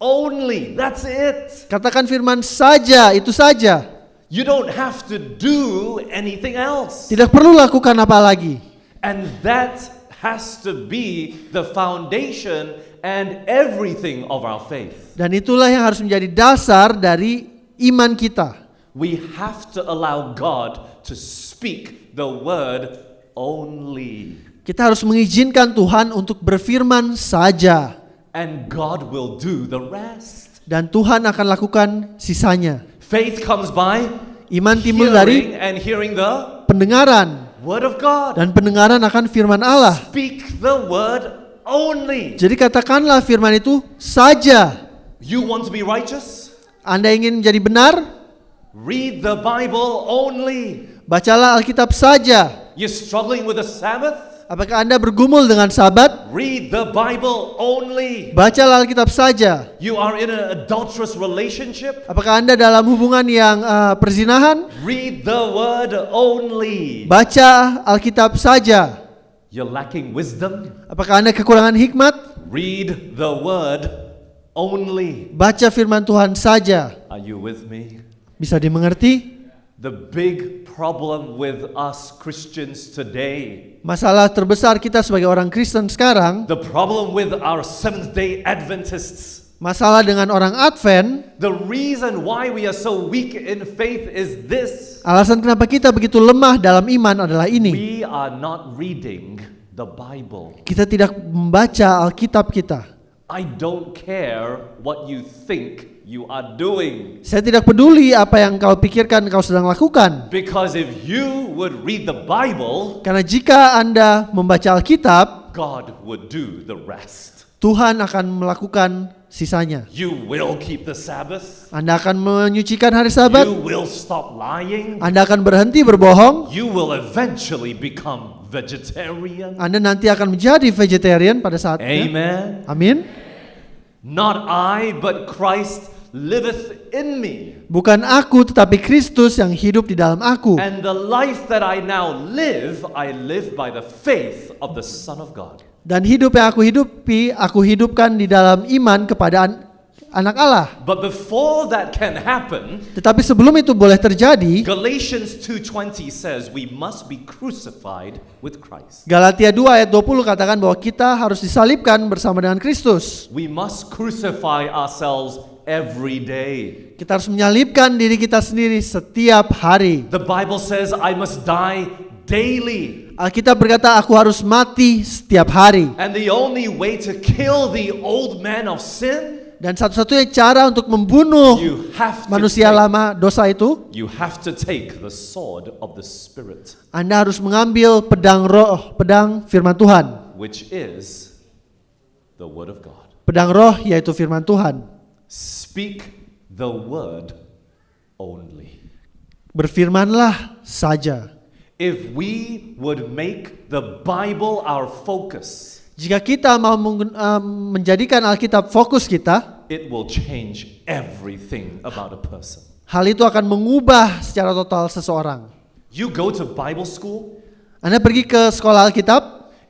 only. That's it. Katakan firman saja, itu saja. You don't have to do anything else. Tidak perlu lakukan apa lagi. And that has to be the foundation and everything of our faith. Dan itulah yang harus menjadi dasar dari iman kita. We have to allow God to speak the word only. Kita harus mengizinkan Tuhan untuk berfirman saja. And God will do the rest. Dan Tuhan akan lakukan sisanya. Faith comes by Iman timbul dari hearing and hearing the pendengaran. word of God. Dan pendengaran akan firman Allah. Speak the word only. Jadi katakanlah firman itu saja. You want to be righteous? Anda ingin menjadi benar? Read the Bible only. Bacalah Alkitab saja. You're struggling with the Sabbath? Apakah Anda bergumul dengan Sabat? Read the Bible only. Bacalah Alkitab saja. You are in an adulterous relationship? Apakah Anda dalam hubungan yang perzinahan? Read the word only. Baca Alkitab saja. You're lacking wisdom? Apakah Anda kekurangan hikmat? Read the word only. Baca firman Tuhan saja. Are you with me? Bisa dimengerti? The big problem with us Christians today, Masalah terbesar kita sebagai orang Kristen sekarang, the problem with our Seventh-day Adventists, masalah dengan orang Advent, the reason why we are so weak in faith is this. alasan kenapa kita begitu lemah dalam iman adalah ini. We are not reading the Bible. Kita tidak membaca Alkitab kita. I don't care what you think you are doing. Saya tidak peduli apa yang kau pikirkan kau sedang lakukan. Because if you would read the Bible, Karena jika Anda membaca Alkitab, God would do the rest. Tuhan akan melakukan sisanya. You will keep the Sabbath. Anda akan menyucikan hari Sabat. You will stop lying. Anda akan berhenti berbohong. You will eventually become vegetarian. Anda nanti akan menjadi vegetarian pada saatnya. Amen. Amin. Not I, but Christ liveth in me. Bukan aku tetapi Kristus yang hidup di dalam aku. And the life that I now live, I live by the faith of the Son of God. Dan hidup yang aku hidupkan di dalam iman kepada anak Allah. But before that can happen, Tetapi sebelum itu boleh terjadi, Galatians 2:20 says we must be crucified with Christ. Galatia 2 ayat 20 katakan bahwa kita harus disalibkan bersama dengan Kristus. We must crucify ourselves every day. Kita harus menyalibkan diri kita sendiri setiap hari. The Bible says I must die daily. Alkitab berkata aku harus mati setiap hari. And the only way to kill the old man of sin, Dan satu-satunya cara untuk membunuh you have to manusia take, lama dosa itu, you have to take the sword of the Spirit, Anda harus mengambil pedang roh, pedang firman Tuhan. which is the word of God. Pedang roh yaitu firman Tuhan. Speak the word only. Berfirmanlah saja. If we would make the Bible our focus, Jika kita mau menjadikan Alkitab fokus kita, it will change everything about a person. hal itu akan mengubah secara total seseorang. You go to Bible school, Anda pergi ke sekolah Alkitab,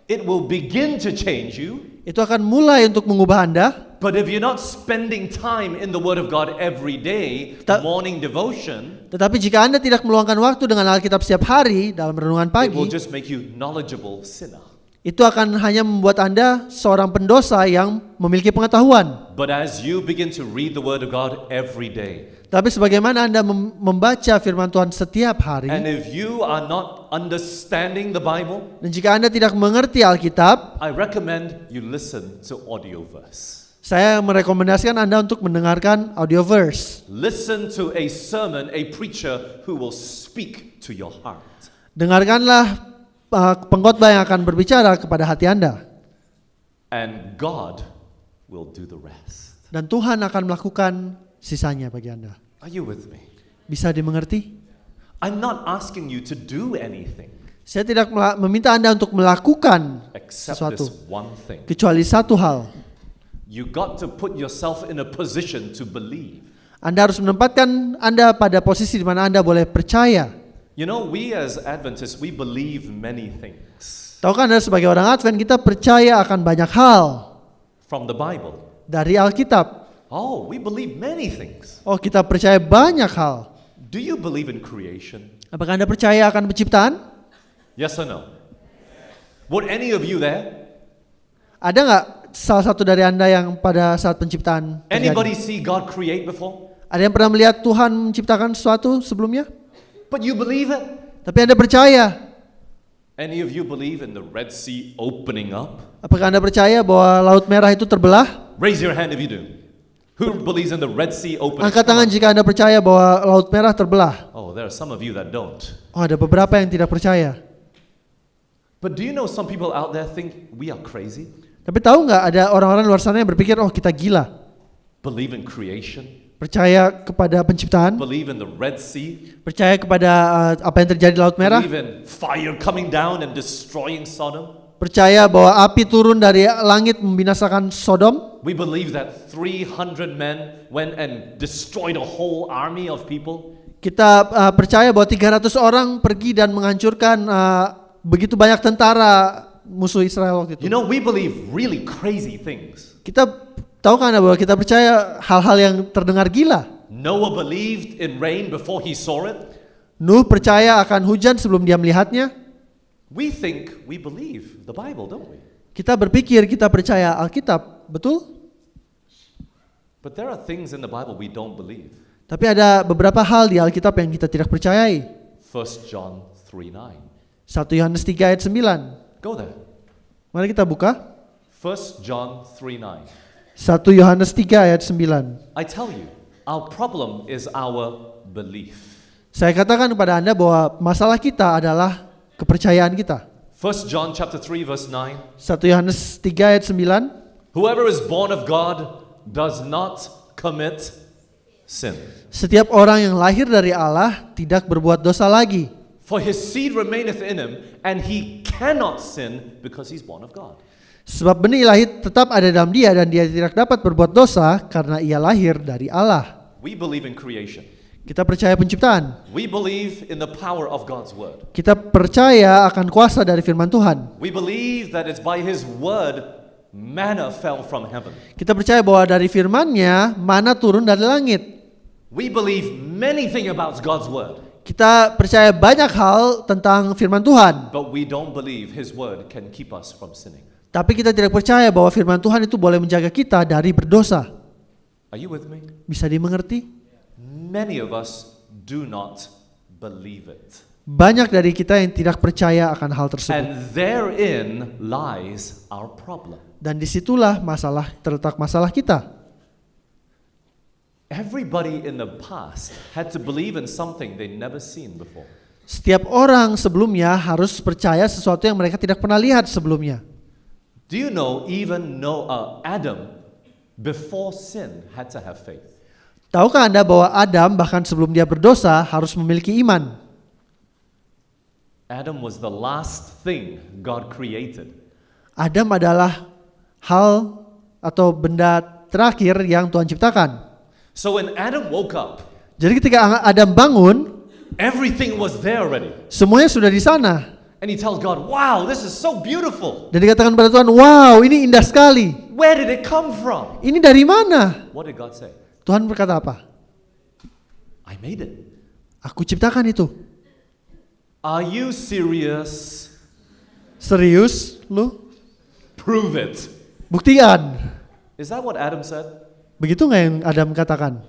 it will begin to change you. itu akan mulai untuk mengubah Anda. But if you're not spending time in the Word of God every day, morning devotion, Tetapi jika Anda tidak meluangkan waktu dengan Alkitab setiap hari dalam renungan it will pagi, just make you knowledgeable sinner. itu akan hanya membuat Anda seorang pendosa yang memiliki pengetahuan. But as you begin to read the Word of God every day, Tapi sebagaimana Anda membaca firman Tuhan setiap hari, and if you are not understanding the Bible, dan jika Anda tidak mengerti Alkitab, I recommend you listen to audio verse. saya merekomendasikan Anda untuk mendengarkan audio verse. Listen to a sermon, a preacher who will speak to your heart. Dengarkanlah pengkhotbah yang akan berbicara kepada hati Anda. And God will do the rest. Dan Tuhan akan melakukan sisanya bagi Anda. Are you with me? Bisa dimengerti? I'm not asking you to do anything. Saya tidak meminta Anda untuk melakukan except sesuatu, this one thing. kecuali satu hal. You got to put yourself in a position to believe. Anda harus menempatkan Anda pada posisi di mana Anda boleh percaya. You know, we as Adventists, we believe many things Tahukah Anda sebagai orang Advent kita percaya akan banyak hal from the Bible. dari Alkitab. Oh, we believe many things. Oh, kita percaya banyak hal. Do you believe in creation? Apakah Anda percaya akan penciptaan? Yes or no? Would any of you there? Ada nggak salah satu dari Anda yang pada saat penciptaan terjadi? Anybody see God create before? Ada yang pernah melihat Tuhan menciptakan sesuatu sebelumnya? But you believe it? Tapi Anda percaya? Any of you believe in the Red Sea opening up? Apakah Anda percaya bahwa Laut Merah itu terbelah? Raise your hand if you do. Who believes in the Red Sea opening? Angkat tangan jika Anda percaya bahwa Laut Merah terbelah. Oh, there are some of you that don't. Oh, ada beberapa yang tidak percaya. But do you know some people out there think we are crazy? Tapi tahu nggak ada orang-orang luar sana yang berpikir, oh kita gila. Believe in creation? Percaya kepada penciptaan, Believe in the Red Sea? percaya kepada apa yang terjadi di Laut Merah, Believe in fire coming down and destroying Sodom? percaya bahwa api turun dari langit membinasakan Sodom. We believe that 300 men went and destroyed a whole army of people? Kita percaya bahwa 300 orang pergi dan menghancurkan begitu banyak tentara musuh Israel waktu itu. You know, we believe really crazy things. Kita tahu kan bahwa kita percaya hal-hal yang terdengar gila. Noah believed in rain before he saw it. Nuh percaya akan hujan sebelum dia melihatnya. We think we believe the Bible, don't we? Kita berpikir kita percaya Alkitab, betul? But there are things in the Bible we don't believe. Tapi ada beberapa hal di Alkitab yang kita tidak percayai. 1 John 3:9. 1 Yohanes 3 ayat 9. Go there. Mari kita buka. 1 John 3:9. 1 Yohanes 3 ayat 9. I tell you, our problem is our belief. Saya katakan kepada Anda bahwa masalah kita adalah kepercayaan kita. 1 John chapter 3 verse 9. 1 Yohanes 3 ayat 9. Whoever is born of God does not commit sin. Setiap orang yang lahir dari Allah tidak berbuat dosa lagi. For his seed remaineth in him, and he cannot sin because he's born of God. Sebab benih ilahi tetap ada dalam dia dan dia tidak dapat berbuat dosa karena ia lahir dari Allah. We believe in creation. Kita percaya penciptaan. We believe in the power of God's word. Kita percaya akan kuasa dari firman Tuhan. We believe that it's by his word manna fell from heaven. Kita percaya bahwa dari firman-Nya mana turun dari langit. We believe many things about God's word, Kita percaya banyak hal tentang firman Tuhan. but we don't believe his word can keep us from sinning. Tapi kita tidak percaya bahwa firman Tuhan itu boleh menjaga kita dari berdosa. Are you with me? Bisa dimengerti? Many of us do not believe it. Banyak dari kita yang tidak percaya akan hal tersebut. And therein lies our problem. Dan disitulah terletak masalah kita. Everybody in the past had to believe in something they never seen before. Setiap orang sebelumnya harus percaya sesuatu yang mereka tidak pernah lihat sebelumnya. Do you know even Adam before sin had to have faith? Tahukah Anda bahwa Adam bahkan sebelum dia berdosa harus memiliki iman? Adam was the last thing God created. Adam adalah hal atau benda terakhir yang Tuhan ciptakan. So when Adam woke up, Jadi ketika Adam bangun, everything was there already. semuanya sudah di sana. And he tells God, wow, this is so beautiful. Dan dikatakan pada Tuhan, wow, ini indah sekali. Where did it come from? Ini dari mana? What did God say? Tuhan berkata apa? I made it. Aku ciptakan itu. Are you serious? Serius lu? Prove it. Buktikan. Is that what Adam said? Begitu nggak yang Adam katakan?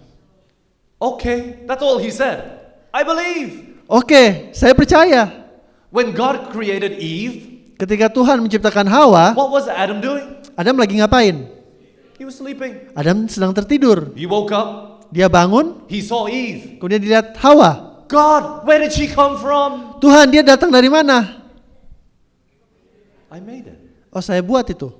Okay, that's all he said. I believe. Oke, saya percaya. When God created Eve, Ketika Tuhan menciptakan Hawa, what was Adam doing? Adam lagi ngapain? He was sleeping. Adam sedang tertidur. He woke up, Dia bangun, he saw Eve. kemudian dilihat Hawa. God, where did she come from? Tuhan, dia datang dari mana? I made it. Oh, saya buat itu.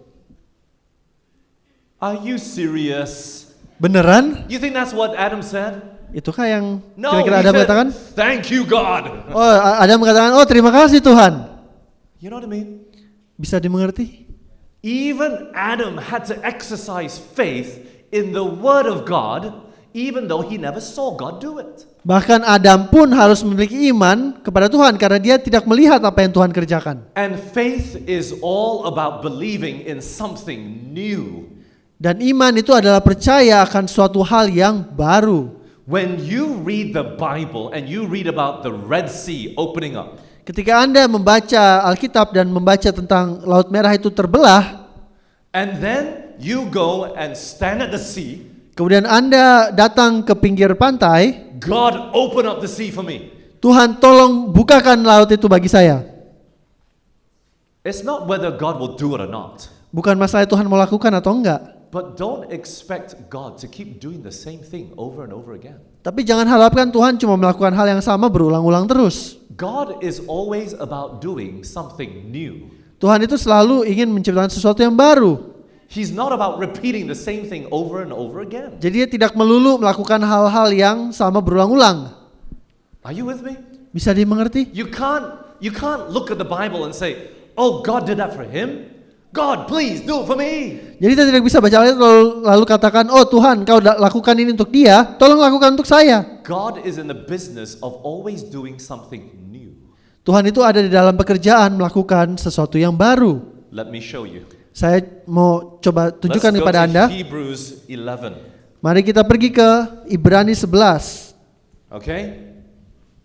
Are you serious? Beneran? You think that's what Adam said? Itukah yang No, kira-kira he Adam said, katakan? thank you God. Oh, Adam mengatakan, oh terima kasih Tuhan. You know what I mean? Bisa dimengerti? Even Adam had to exercise faith in the word of God, even though he never saw God do it. Bahkan Adam pun harus memiliki iman kepada Tuhan karena dia tidak melihat apa yang Tuhan kerjakan. And faith is all about believing in something new. Dan iman itu adalah percaya akan suatu hal yang baru. When you read the Bible and you read about the Red Sea opening up, Ketika Anda membaca Alkitab dan membaca tentang Laut Merah itu terbelah, and then you go and stand at the sea, kemudian Anda datang ke pinggir pantai, God open up the sea for me. Tuhan tolong bukakan laut itu bagi saya. It's not whether God will do it or not, Bukan masalah Tuhan mau lakukan atau enggak. but don't expect God to keep doing the same thing over and over again. Tapi jangan harapkan Tuhan cuma melakukan hal yang sama berulang-ulang terus. God is always about doing something new. Tuhan itu selalu ingin menciptakan sesuatu yang baru. He's not about repeating the same thing over and over again. Jadi dia tidak melulu melakukan hal-hal yang sama berulang-ulang. Are you with me? Bisa dimengerti? You can't look at the Bible and say, "Oh, God did that for him. God, please do it for me." Jadi kita tidak bisa baca ayat lalu katakan, oh Tuhan kau lakukan ini untuk dia, tolong lakukan untuk saya. God is in the business of always doing something new. Tuhan itu ada di dalam pekerjaan melakukan sesuatu yang baru. Let me show you. Saya mau coba Let's tunjukkan go kepada to Anda. Hebrews 11. Mari kita pergi ke Ibrani 11. Okay?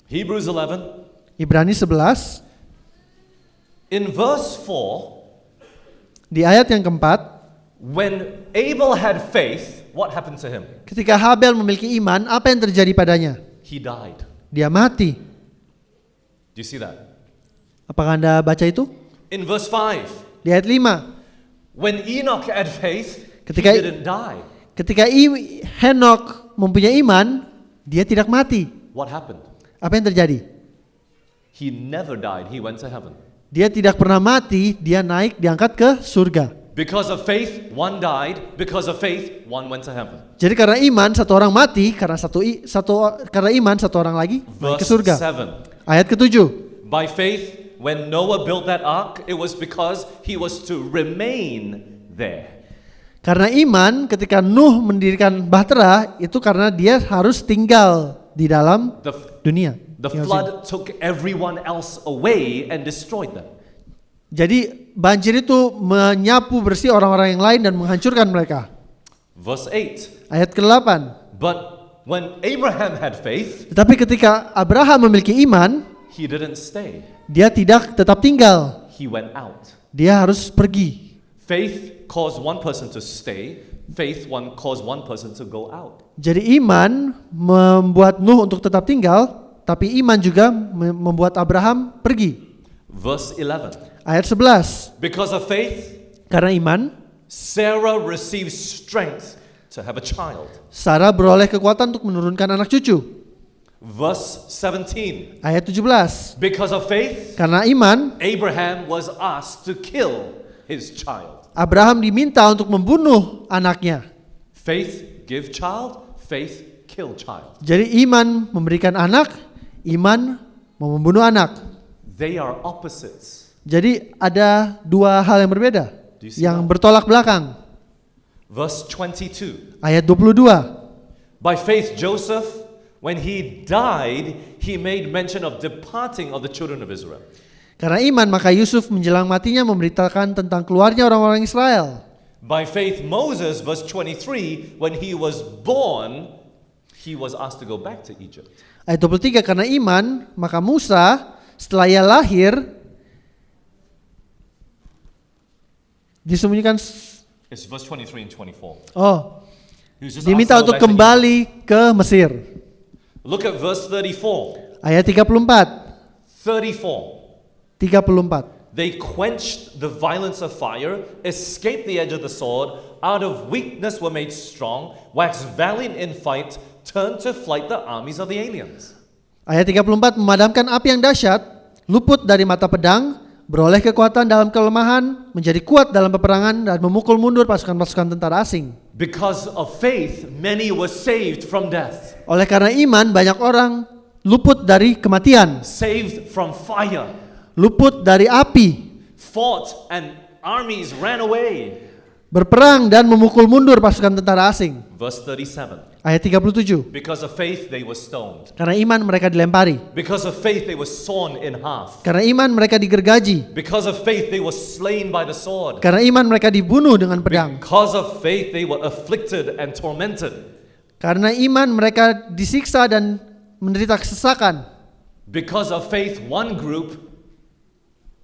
Hebrews 11. Ibrani 11 In verse 4, di ayat yang keempat, when Abel had faith, what happened to him? ketika Habel memiliki iman, apa yang terjadi padanya? He died. Dia mati. Do you see that? Apakah Anda baca itu? In verse 5, Di ayat 5. when Enoch had faith, Ketika- he didn't die. Ketika Henok mempunyai iman, dia tidak mati. What happened? Apa yang terjadi? He never died. He went to heaven. Dia tidak pernah mati, dia naik, diangkat ke surga. Because of faith, one died. Because of faith, one went to heaven. Jadi karena iman satu orang mati, karena karena iman satu orang lagi naik ke Verse surga. 7. Ayat ke-7. By faith, when Noah built that ark, it was because he was to remain there. Karena iman ketika Nuh mendirikan bahtera itu karena dia harus tinggal di dalam The, dunia. the Tinggal flood took everyone else away and destroyed them. Jadi banjir itu menyapu bersih orang-orang yang lain dan menghancurkan mereka. Verse 8. Ayat ke-8. But when Abraham had faith, Tetapi ketika Abraham memiliki iman, he didn't stay. dia tidak tetap tinggal. He went out. Dia harus pergi. Faith caused one person to stay. Faith caused one person to go out. Jadi iman membuat Nuh untuk tetap tinggal, tapi iman juga membuat Abraham pergi. Verse 11. Ayat 11. Because of faith, Karena iman, Sarah received strength to have a child. Sarah beroleh kekuatan untuk menurunkan anak cucu. Verse 17. Ayat 17. Because of faith, Karena iman, Abraham was asked to kill his child. Abraham diminta untuk membunuh anaknya. Faith give child, faith kill child. Jadi iman memberikan anak, iman mau membunuh anak. They are opposites. Jadi ada dua hal yang berbeda, Do you see yang that? bertolak belakang. Verse 22. Ayat 22. By faith Joseph, when he died, he made mention of departing of the children of Israel. Karena iman maka Yusuf menjelang matinya memberitakan tentang keluarnya orang-orang Israel. By faith Moses, verse 23, when he was born, he was asked to go back to Egypt. Ayat 23, karena iman maka Musa setelah ia lahir disembunyikan. It's verse 23 and 24. Oh, He was just diminta asked to go untuk back to Egypt. kembali ke Mesir. Look at verse 34. Ayat 34. 34. 34. They quenched the violence of fire, escaped the edge of the sword, out of weakness were made strong, waxed valiant in fight, turned to flight the armies of the aliens. Ayat 34, memadamkan api yang dahsyat, luput dari mata pedang, beroleh kekuatan dalam kelemahan, menjadi kuat dalam peperangan dan memukul mundur pasukan-pasukan tentara asing. Because of faith, many were saved from death. Oleh karena iman, banyak orang luput dari kematian, Saved from fire. luput dari api, Fought and armies ran away. berperang dan memukul mundur pasukan tentara asing. Verse 37. Ayat 37. Because of faith, they were stoned. Karena iman mereka dilempari. Because of faith, they were sawn in half. Karena iman mereka digergaji. Because of faith, they were slain by the sword. Karena iman mereka dibunuh dengan pedang. Because of faith, they were afflicted and tormented. Karena iman mereka disiksa dan menderita kesesakan. Because of faith, one group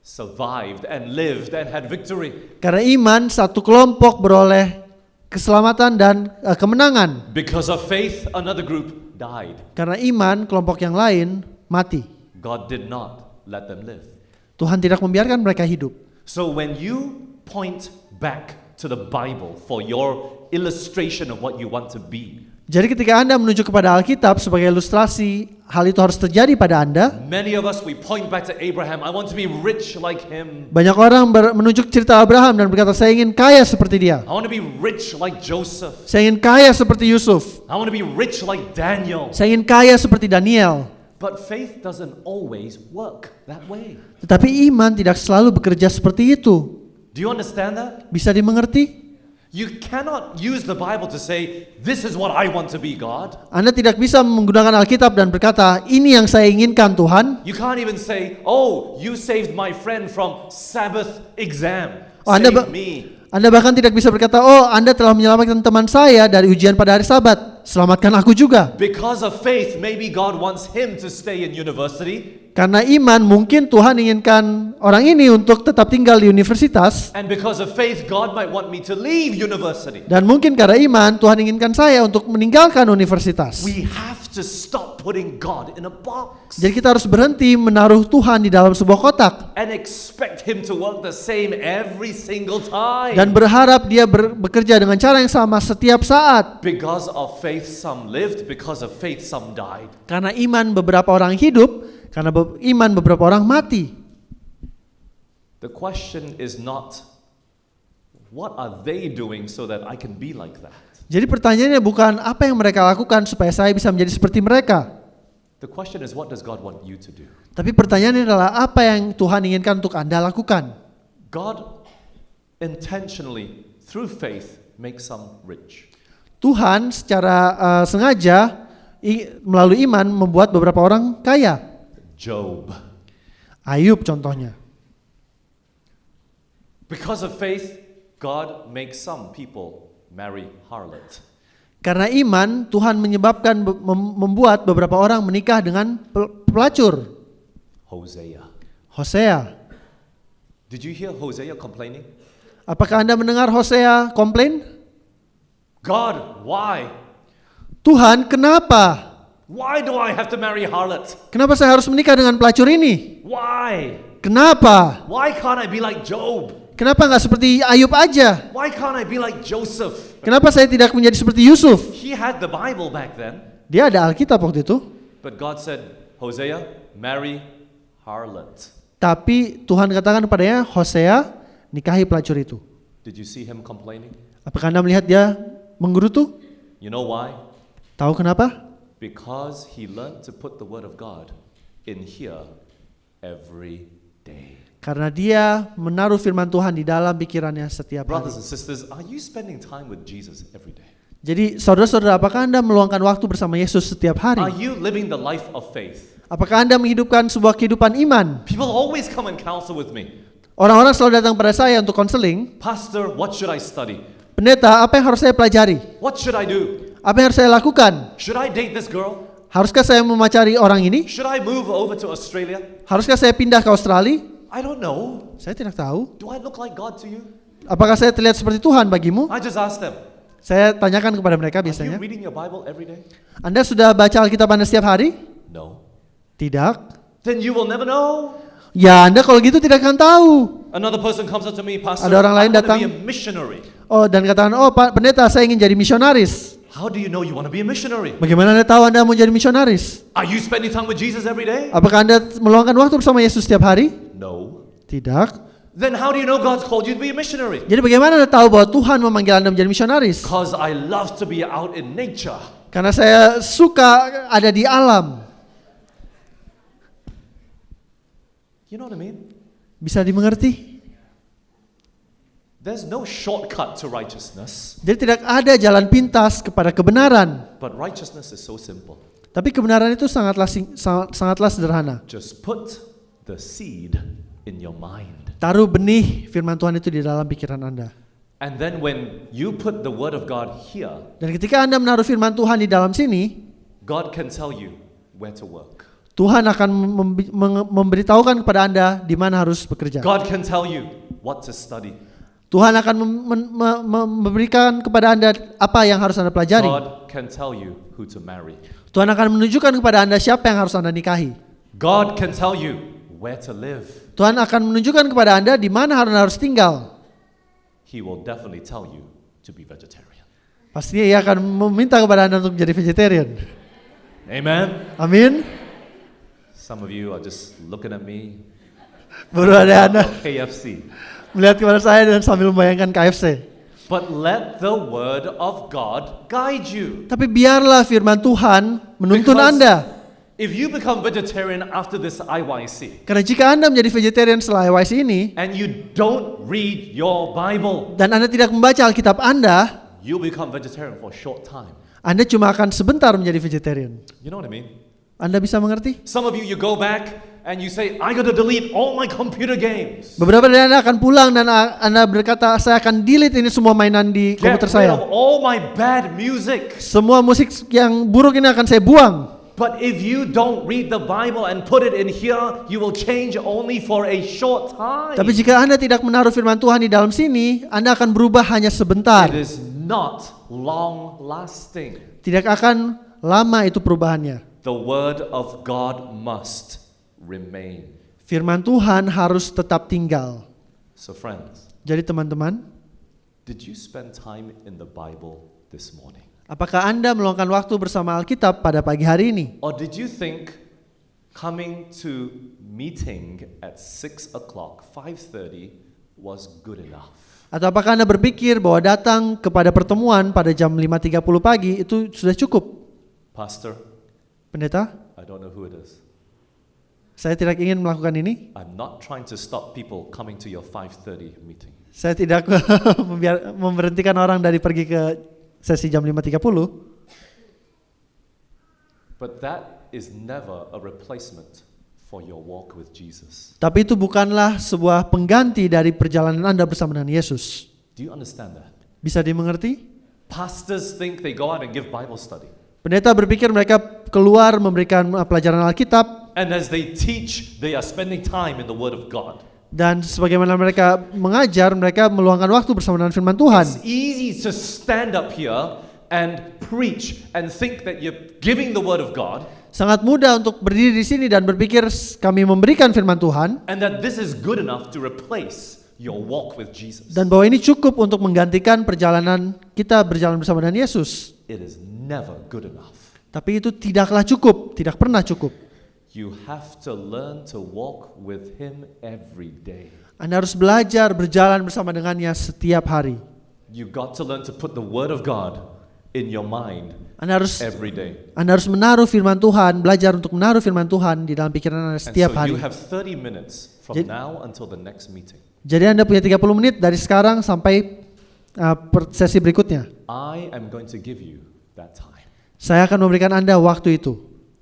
survived and lived and had victory. Karena iman, satu kelompok beroleh keselamatan dan kemenangan. Because of faith, another group died. Karena iman, kelompok yang lain mati. God did not let them live. Tuhan tidak membiarkan mereka hidup. So when you point back to the Bible for your illustration of what you want to be, Jadi ketika Anda menuju kepada Alkitab sebagai ilustrasi hal itu harus terjadi pada Anda, many of us, we point back to Abraham. I want to be rich like him. banyak orang menunjuk cerita Abraham dan berkata, saya ingin kaya seperti dia. I want to be rich like Joseph. Saya ingin kaya seperti Yusuf. I want to be rich like Daniel. Saya ingin kaya seperti Daniel. But faith doesn't always work that way. Tetapi iman tidak selalu bekerja seperti itu. Do you understand that? Bisa dimengerti? You cannot use the Bible to say, this is what I want to be, God. Anda tidak bisa menggunakan Alkitab dan berkata, ini yang saya inginkan Tuhan. You can't even say, oh, you saved my friend from Sabbath exam. Oh, Save me. Anda bahkan tidak bisa berkata, oh, Anda telah menyelamatkan teman saya dari ujian pada hari Sabat. Selamatkan aku juga. Because of faith, maybe God wants him to stay in university. Karena iman, mungkin Tuhan inginkan orang ini untuk tetap tinggal di universitas. And because of faith, God might want me to leave university. Dan mungkin karena iman, Tuhan inginkan saya untuk meninggalkan universitas. We have to stop putting God in a box Jadi kita harus berhenti menaruh Tuhan di dalam sebuah kotak. and expect him to work the same every single time. Dan berharap dia bekerja dengan cara yang sama setiap saat. Because of faith, some lived. Because of faith, some died. Karena iman beberapa orang hidup, karena iman beberapa orang mati. The question is not, what are they doing so that I can be like that? Jadi pertanyaannya bukan apa yang mereka lakukan supaya saya bisa menjadi seperti mereka. The question is, what does God want you to do? Tapi pertanyaannya adalah apa yang Tuhan inginkan untuk Anda lakukan. God intentionally, through faith, makes some rich. Tuhan secara sengaja melalui iman membuat beberapa orang kaya. Job. Ayub contohnya. Because of faith, God makes some people marry harlot. Karena iman, Tuhan menyebabkan membuat beberapa orang menikah dengan pelacur. Hosea. Hosea. Did you hear Hosea complaining? Apakah Anda mendengar Hosea komplain? God, why? Tuhan, kenapa? Why do I have to marry harlot? Kenapa saya harus menikah dengan pelacur ini? Why? Kenapa? Why can't I be like Job? Kenapa nggak seperti Ayub aja? Why can't I be like Joseph? Kenapa saya tidak menjadi seperti Yusuf? He had the Bible back then. Dia ada Alkitab waktu itu. But God said, Hosea, marry harlot. Tapi Tuhan katakan kepadanya, Hosea, nikahi pelacur itu. Did you see him complaining? Apakah Anda melihat dia menggerutu? You know why? Tahu kenapa? Because he learned to put the word of God in here every day. Karena dia menaruh firman Tuhan di dalam pikirannya setiap hari. Brothers and sisters, are you spending time with Jesus every day? Jadi saudara-saudara, apakah Anda meluangkan waktu bersama Yesus setiap Are hari? you living the life of faith? Apakah Anda menghidupkan sebuah kehidupan iman? People always come and counsel with me. Orang-orang selalu datang pada saya untuk konseling. Pastor, what should I study? Pendeta, apa yang harus saya pelajari? What should I do? Apa yang harus saya lakukan? Should I date this girl? Haruskah saya memacari orang ini? Should I move over to Australia? Haruskah saya pindah ke Australia? I don't know. Saya tidak tahu. Do I look like God to you? Apakah saya terlihat seperti Tuhan bagimu? I just ask them. Saya tanyakan kepada mereka Are you biasanya. reading your Bible every day? Anda sudah baca Alkitab Anda setiap hari? No. Tidak. Then you will never know. Ya, Anda kalau gitu tidak akan tahu. Another person comes up to me, Pastor, Ada orang lain I want to datang. be a missionary. Oh, dan katakan, oh Pak Pendeta, saya ingin jadi misionaris. How do you know you want to be a missionary? Bagaimana Anda tahu Anda mau jadi misionaris? Are you spending time with Jesus every day? Apakah Anda meluangkan waktu bersama Yesus setiap hari? No. Tidak. Then how do you know God's called you to be a missionary? Jadi bagaimana Anda tahu bahwa Tuhan memanggil Anda menjadi misionaris? Because I love to be out in nature. Karena saya suka ada di alam. You know what I mean? Bisa dimengerti? There's no shortcut to righteousness. Jadi tidak ada jalan pintas kepada kebenaran. But righteousness is so simple. Tapi kebenaran itu sangatlah sederhana. Just put the seed in your mind. Taruh benih firman Tuhan itu di dalam pikiran Anda. And then when you put the word of God here, Dan ketika Anda menaruh firman Tuhan di dalam sini, God can tell you where to work. Tuhan akan memberitahukan kepada Anda di mana harus bekerja. God can tell you what to study. Tuhan akan memberikan kepada Anda apa yang harus Anda pelajari. God can tell you who to marry. Tuhan akan menunjukkan kepada Anda siapa yang harus Anda nikahi. God can tell you where to live. Tuhan akan menunjukkan kepada Anda di mana Anda harus tinggal. He will definitely tell you to be vegetarian. Pastinya Ia akan meminta kepada Anda untuk menjadi vegetarian. Amen. Amin. Some of you are just looking at me. Baru ada Anda KFC. melihat kepada saya dan sambil membayangkan KFC. But let the word of God guide you. Tapi biarlah firman Tuhan menuntun Because Anda. if you become vegetarian after this IYC, Karena jika Anda menjadi vegetarian setelah IYC ini, and you don't read your Bible, dan Anda tidak membaca Alkitab Anda, you'll become vegetarian for a short time. Anda cuma akan sebentar menjadi vegetarian. You know what I mean? Anda bisa mengerti? Some of you go back and you say, I gotta delete all my computer games. Beberapa dari Anda akan pulang dan Anda berkata, saya akan delete ini semua mainan di Get komputer rid saya. of all my bad music. Semua musik yang buruk ini akan saya buang. But if you don't read the Bible and put it in here, you will change only for a short time. Tapi jika Anda tidak menaruh firman Tuhan di dalam sini, Anda akan berubah hanya sebentar. It is not long lasting. Tidak akan lama itu perubahannya. The word of God must remain. Firman Tuhan harus tetap tinggal. So friends, Jadi teman-teman, did you spend time in the Bible this morning? apakah Anda meluangkan waktu bersama Alkitab pada pagi hari ini? Or did you think coming to meeting at 6 o'clock, 5:30 was good enough? Atau apakah Anda berpikir bahwa datang kepada pertemuan pada jam 5.30 pagi itu sudah cukup? Pastor, Pendeta, I don't know who it is. saya tidak ingin melakukan ini. I'm not trying to stop people coming to your 5:30 meeting. Saya tidak memberhentikan orang dari pergi ke sesi jam 5.30. But that is never a replacement for your walk with Jesus. Tapi itu bukanlah sebuah pengganti dari perjalanan Anda bersama dengan Yesus. Do you understand that? Bisa dimengerti? Pastors think they go out and give Bible study. Pendeta berpikir mereka keluar memberikan pelajaran Alkitab, And as they teach, they are spending time in the Word of God. dan sebagaimana mereka mengajar, mereka meluangkan waktu bersama dengan firman Tuhan. It's easy to stand up here and preach and think that you're giving the Word of God Sangat mudah untuk berdiri di sini dan berpikir kami memberikan firman Tuhan, and that this is good enough to replace your walk with Jesus. dan bahwa ini cukup untuk menggantikan perjalanan kita berjalan bersama dengan Yesus. It is never good enough. Tapi itu tidaklah cukup, tidak pernah cukup. You have to learn to walk with Him every day. Anda harus belajar berjalan bersama dengannya setiap hari. You got to learn to put the Word of God in your mind Anda harus every day. menaruh firman Tuhan, belajar untuk menaruh firman Tuhan di dalam pikiran Anda And setiap so hari. you have 30 minutes from Jadi- now until the next meeting. Jadi Anda punya 30 menit dari sekarang sampai sesi berikutnya. I am going to give you that time. Saya akan memberikan Anda waktu itu.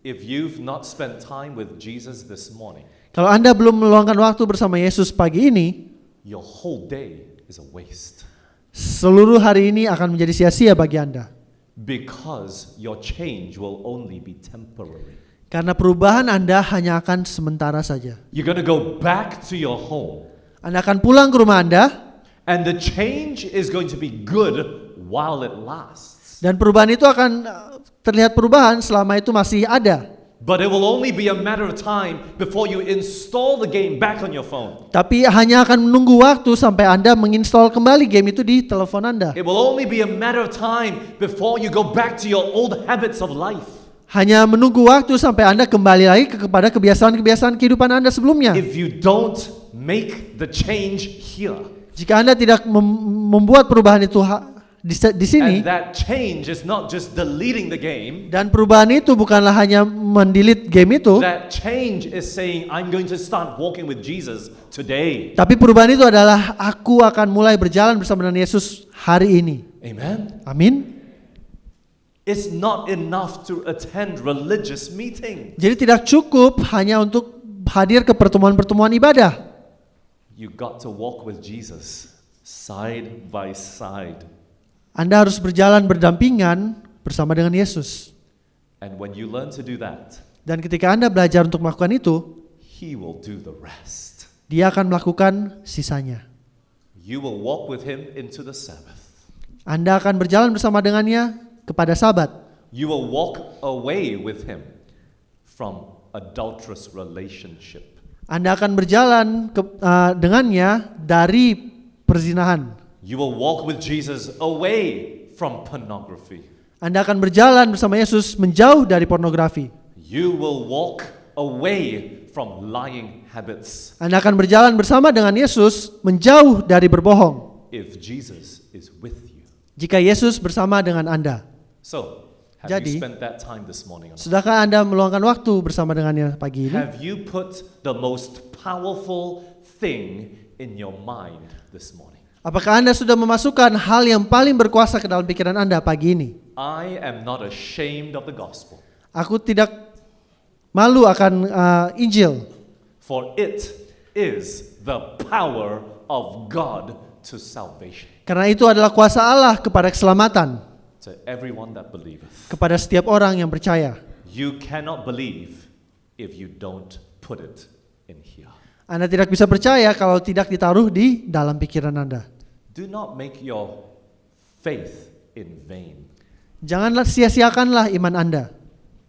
If you've not spent time with Jesus this morning, Kalau Anda belum meluangkan waktu bersama Yesus pagi ini, your whole day is a waste. seluruh hari ini akan menjadi sia-sia bagi Anda. Because your change will only be temporary. Karena perubahan Anda hanya akan sementara saja. You're going to go back to your home, Anda akan pulang ke rumah Anda, and the change is going to be good while it lasts. dan perubahan itu akan terlihat perubahan selama itu masih ada. But it will only be a matter of time before you install the game back on your phone. Tapi hanya akan menunggu waktu sampai Anda menginstall kembali game itu di telepon Anda. It will only be a matter of time before you go back to your old habits of life. Hanya menunggu waktu sampai Anda kembali lagi kepada kebiasaan-kebiasaan kehidupan Anda sebelumnya. If you don't make the change here. Jika Anda tidak membuat perubahan itu di sini, And that change is not just deleting the game. dan perubahan itu bukanlah hanya mendelete game itu, That change is saying, I'm going to start walking with Jesus today. tapi perubahan itu adalah aku akan mulai berjalan bersama dengan Yesus hari ini. Amen. Amin. It's not enough to attend religious meeting. Jadi tidak cukup hanya untuk hadir ke pertemuan-pertemuan ibadah. You got to walk with Jesus side by side. Anda harus berjalan berdampingan bersama dengan Yesus. And when you learn to do that, Dan ketika Anda belajar untuk melakukan itu, He will do the rest. Dia akan melakukan sisanya. You will walk with Him into the Sabbath. Anda akan berjalan bersama dengannya kepada Sabat. You will walk away with Him from adulterous relationship. Anda akan berjalan dengannya dari perzinahan. You will walk with Jesus away from pornography. Anda akan berjalan bersama Yesus menjauh dari pornografi. You will walk away from lying habits. Anda akan berjalan bersama dengan Yesus menjauh dari berbohong. If Jesus is with you. Jika Yesus bersama dengan Anda. So, have Jadi, you spent that time this morning? Sudahkah Anda meluangkan waktu bersama dengannya pagi ini? Have you put the most powerful thing in your mind this morning? Apakah Anda sudah memasukkan hal yang paling berkuasa ke dalam pikiran Anda pagi ini? I am not ashamed of the gospel, Aku tidak malu akan Injil. for it is the power of God to salvation, Karena itu adalah kuasa Allah kepada keselamatan, to everyone that believeth. kepada setiap orang yang percaya. You cannot believe if you don't put it in here. Anda tidak bisa percaya kalau tidak ditaruh di dalam pikiran Anda. Do not make your faith in vain. Janganlah sia-siakanlah iman Anda.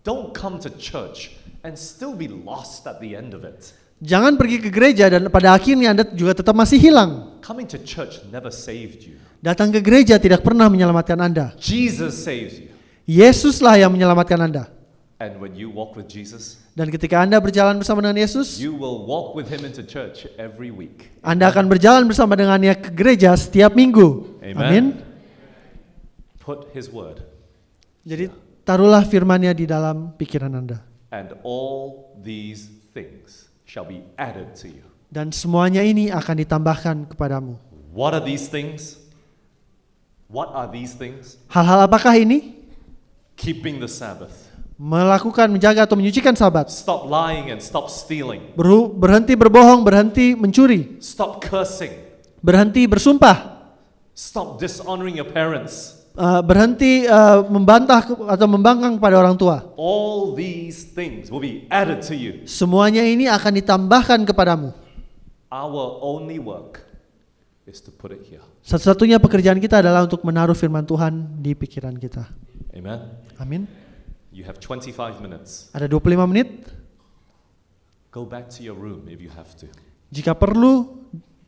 Don't come to church and still be lost at the end of it. Jangan pergi ke gereja dan pada akhirnya Anda juga tetap masih hilang. Coming to church never saved you. Datang ke gereja tidak pernah menyelamatkan Anda. Jesus saves you. Yesuslah yang menyelamatkan Anda. And when you walk with Jesus, Dan ketika Anda berjalan bersama dengan Yesus, you will walk with Him into church every week. Anda akan berjalan bersama dengannya ke gereja setiap minggu. Amen. Amin. Put His word, Jadi taruhlah firman-Nya di dalam pikiran Anda. and all these things shall be added to you. Dan semuanya ini akan ditambahkan kepadamu. What are these things? What are these things? Hal-hal apakah ini? Keeping the Sabbath. Melakukan, menjaga atau menyucikan Sabat. Stop lying and stop stealing. Berhenti berbohong, berhenti mencuri. Stop cursing. Berhenti bersumpah. Stop dishonoring your parents. Berhenti membantah atau membangkang pada orang tua. All these things will be added to you. Semuanya ini akan ditambahkan kepadamu. Our only work is to put it here. Satu-satunya pekerjaan kita adalah untuk menaruh firman Tuhan di pikiran kita. Amen. Amin. You have 25 minutes. Ada 25 menit. Go back to your room if you have to. Jika perlu,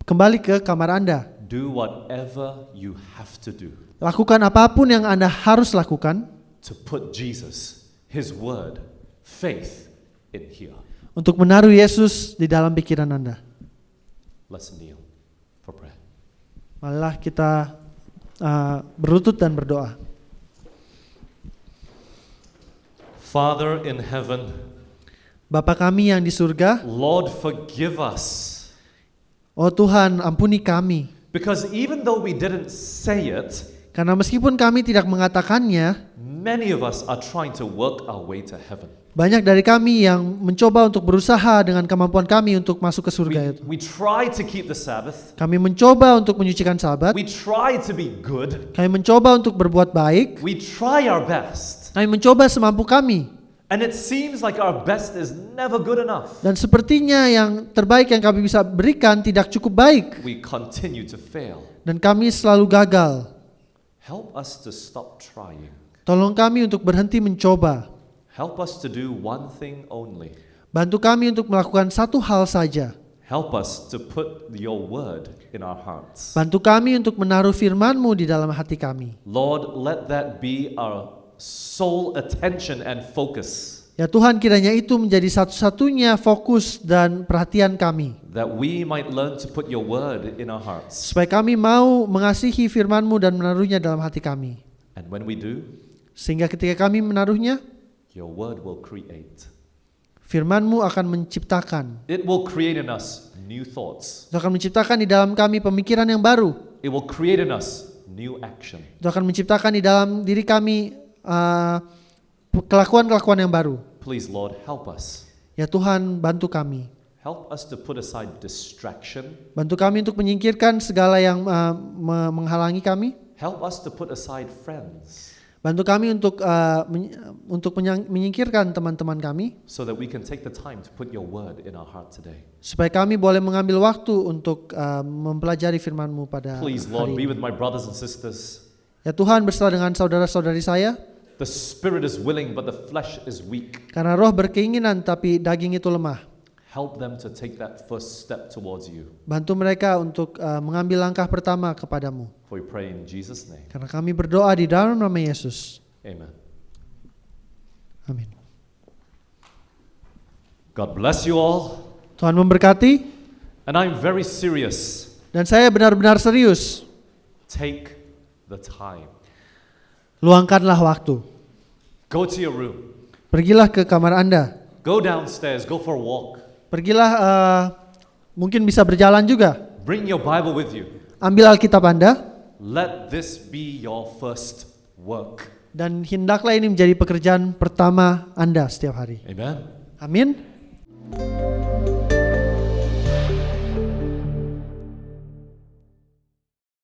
kembali ke kamar Anda. Do whatever you have to do Lakukan apapun yang Anda harus lakukan to put Jesus, His word, faith in here. untuk menaruh Yesus di dalam pikiran Anda. Let's kneel for prayer. Marilah kita berlutut dan berdoa. Father in heaven, Bapa kami yang di surga, Lord, forgive us. oh Tuhan, ampuni kami. Because even though we didn't say it, Karena meskipun kami tidak mengatakannya, many of us are trying to work our way to heaven. banyak dari kami yang mencoba untuk berusaha dengan kemampuan kami untuk masuk ke surga itu. We try to keep the Sabbath. Kami mencoba untuk menyucikan Sabat. We try to be good. Kami mencoba untuk berbuat baik. We try our best. Kami mencoba semampu kami. And it seems like our best is never good enough. Dan sepertinya yang terbaik yang kami bisa berikan tidak cukup baik. We continue to fail. Dan kami selalu gagal. Help us to stop trying. Tolong kami untuk berhenti mencoba. Help us to do one thing only. Bantu kami untuk melakukan satu hal saja. Help us to put your word in our hearts. Bantu kami untuk menaruh firman-Mu di dalam hati kami. Lord, let that be our sole attention and focus. Ya Tuhan, kiranya itu menjadi satu-satunya fokus dan perhatian kami. that we might learn to put your word in our hearts. Supaya kami mau mengasihi firman-Mu dan menaruhnya dalam hati kami. And when we do, Sehingga ketika kami menaruhnya, your word will create. firman-Mu akan menciptakan. It will create in us new thoughts. Itu akan menciptakan di dalam kami pemikiran yang baru. It will create in us new action. Itu akan menciptakan di dalam diri kami kelakuan-kelakuan yang baru. Please, Lord, help us. Ya Tuhan, bantu kami. Help us to put aside distraction. Bantu kami untuk menyingkirkan segala yang menghalangi kami. Help us to put aside friends Bantu kami untuk menyingkirkan teman-teman kami. so that we can take the time to put your word in our heart today. Supaya kami boleh mengambil waktu untuk mempelajari firman-Mu pada Please, Lord, hari be ini. with my brothers and sisters. Ya Tuhan, bersama dengan saudara-saudari saya. The spirit is willing, but the flesh is weak. Karena roh berkeinginan tapi daging itu lemah. Help them to take that first step towards you. Bantu mereka untuk mengambil langkah pertama kepadamu. For we pray in Jesus' name. Karena kami berdoa di dalam nama Yesus. Amen. Amin. God bless you all. Tuhan memberkati. And I'm very serious. Dan saya benar-benar serius. Take the time. Luangkanlah waktu. Go to your room. Pergilah ke kamar Anda. Go downstairs. Go for a walk. Pergilah, mungkin bisa berjalan juga. Bring your Bible with you. Ambil Alkitab Anda. Let this be your first work. Dan hendaklah ini menjadi pekerjaan pertama Anda setiap hari. Amen. Amin.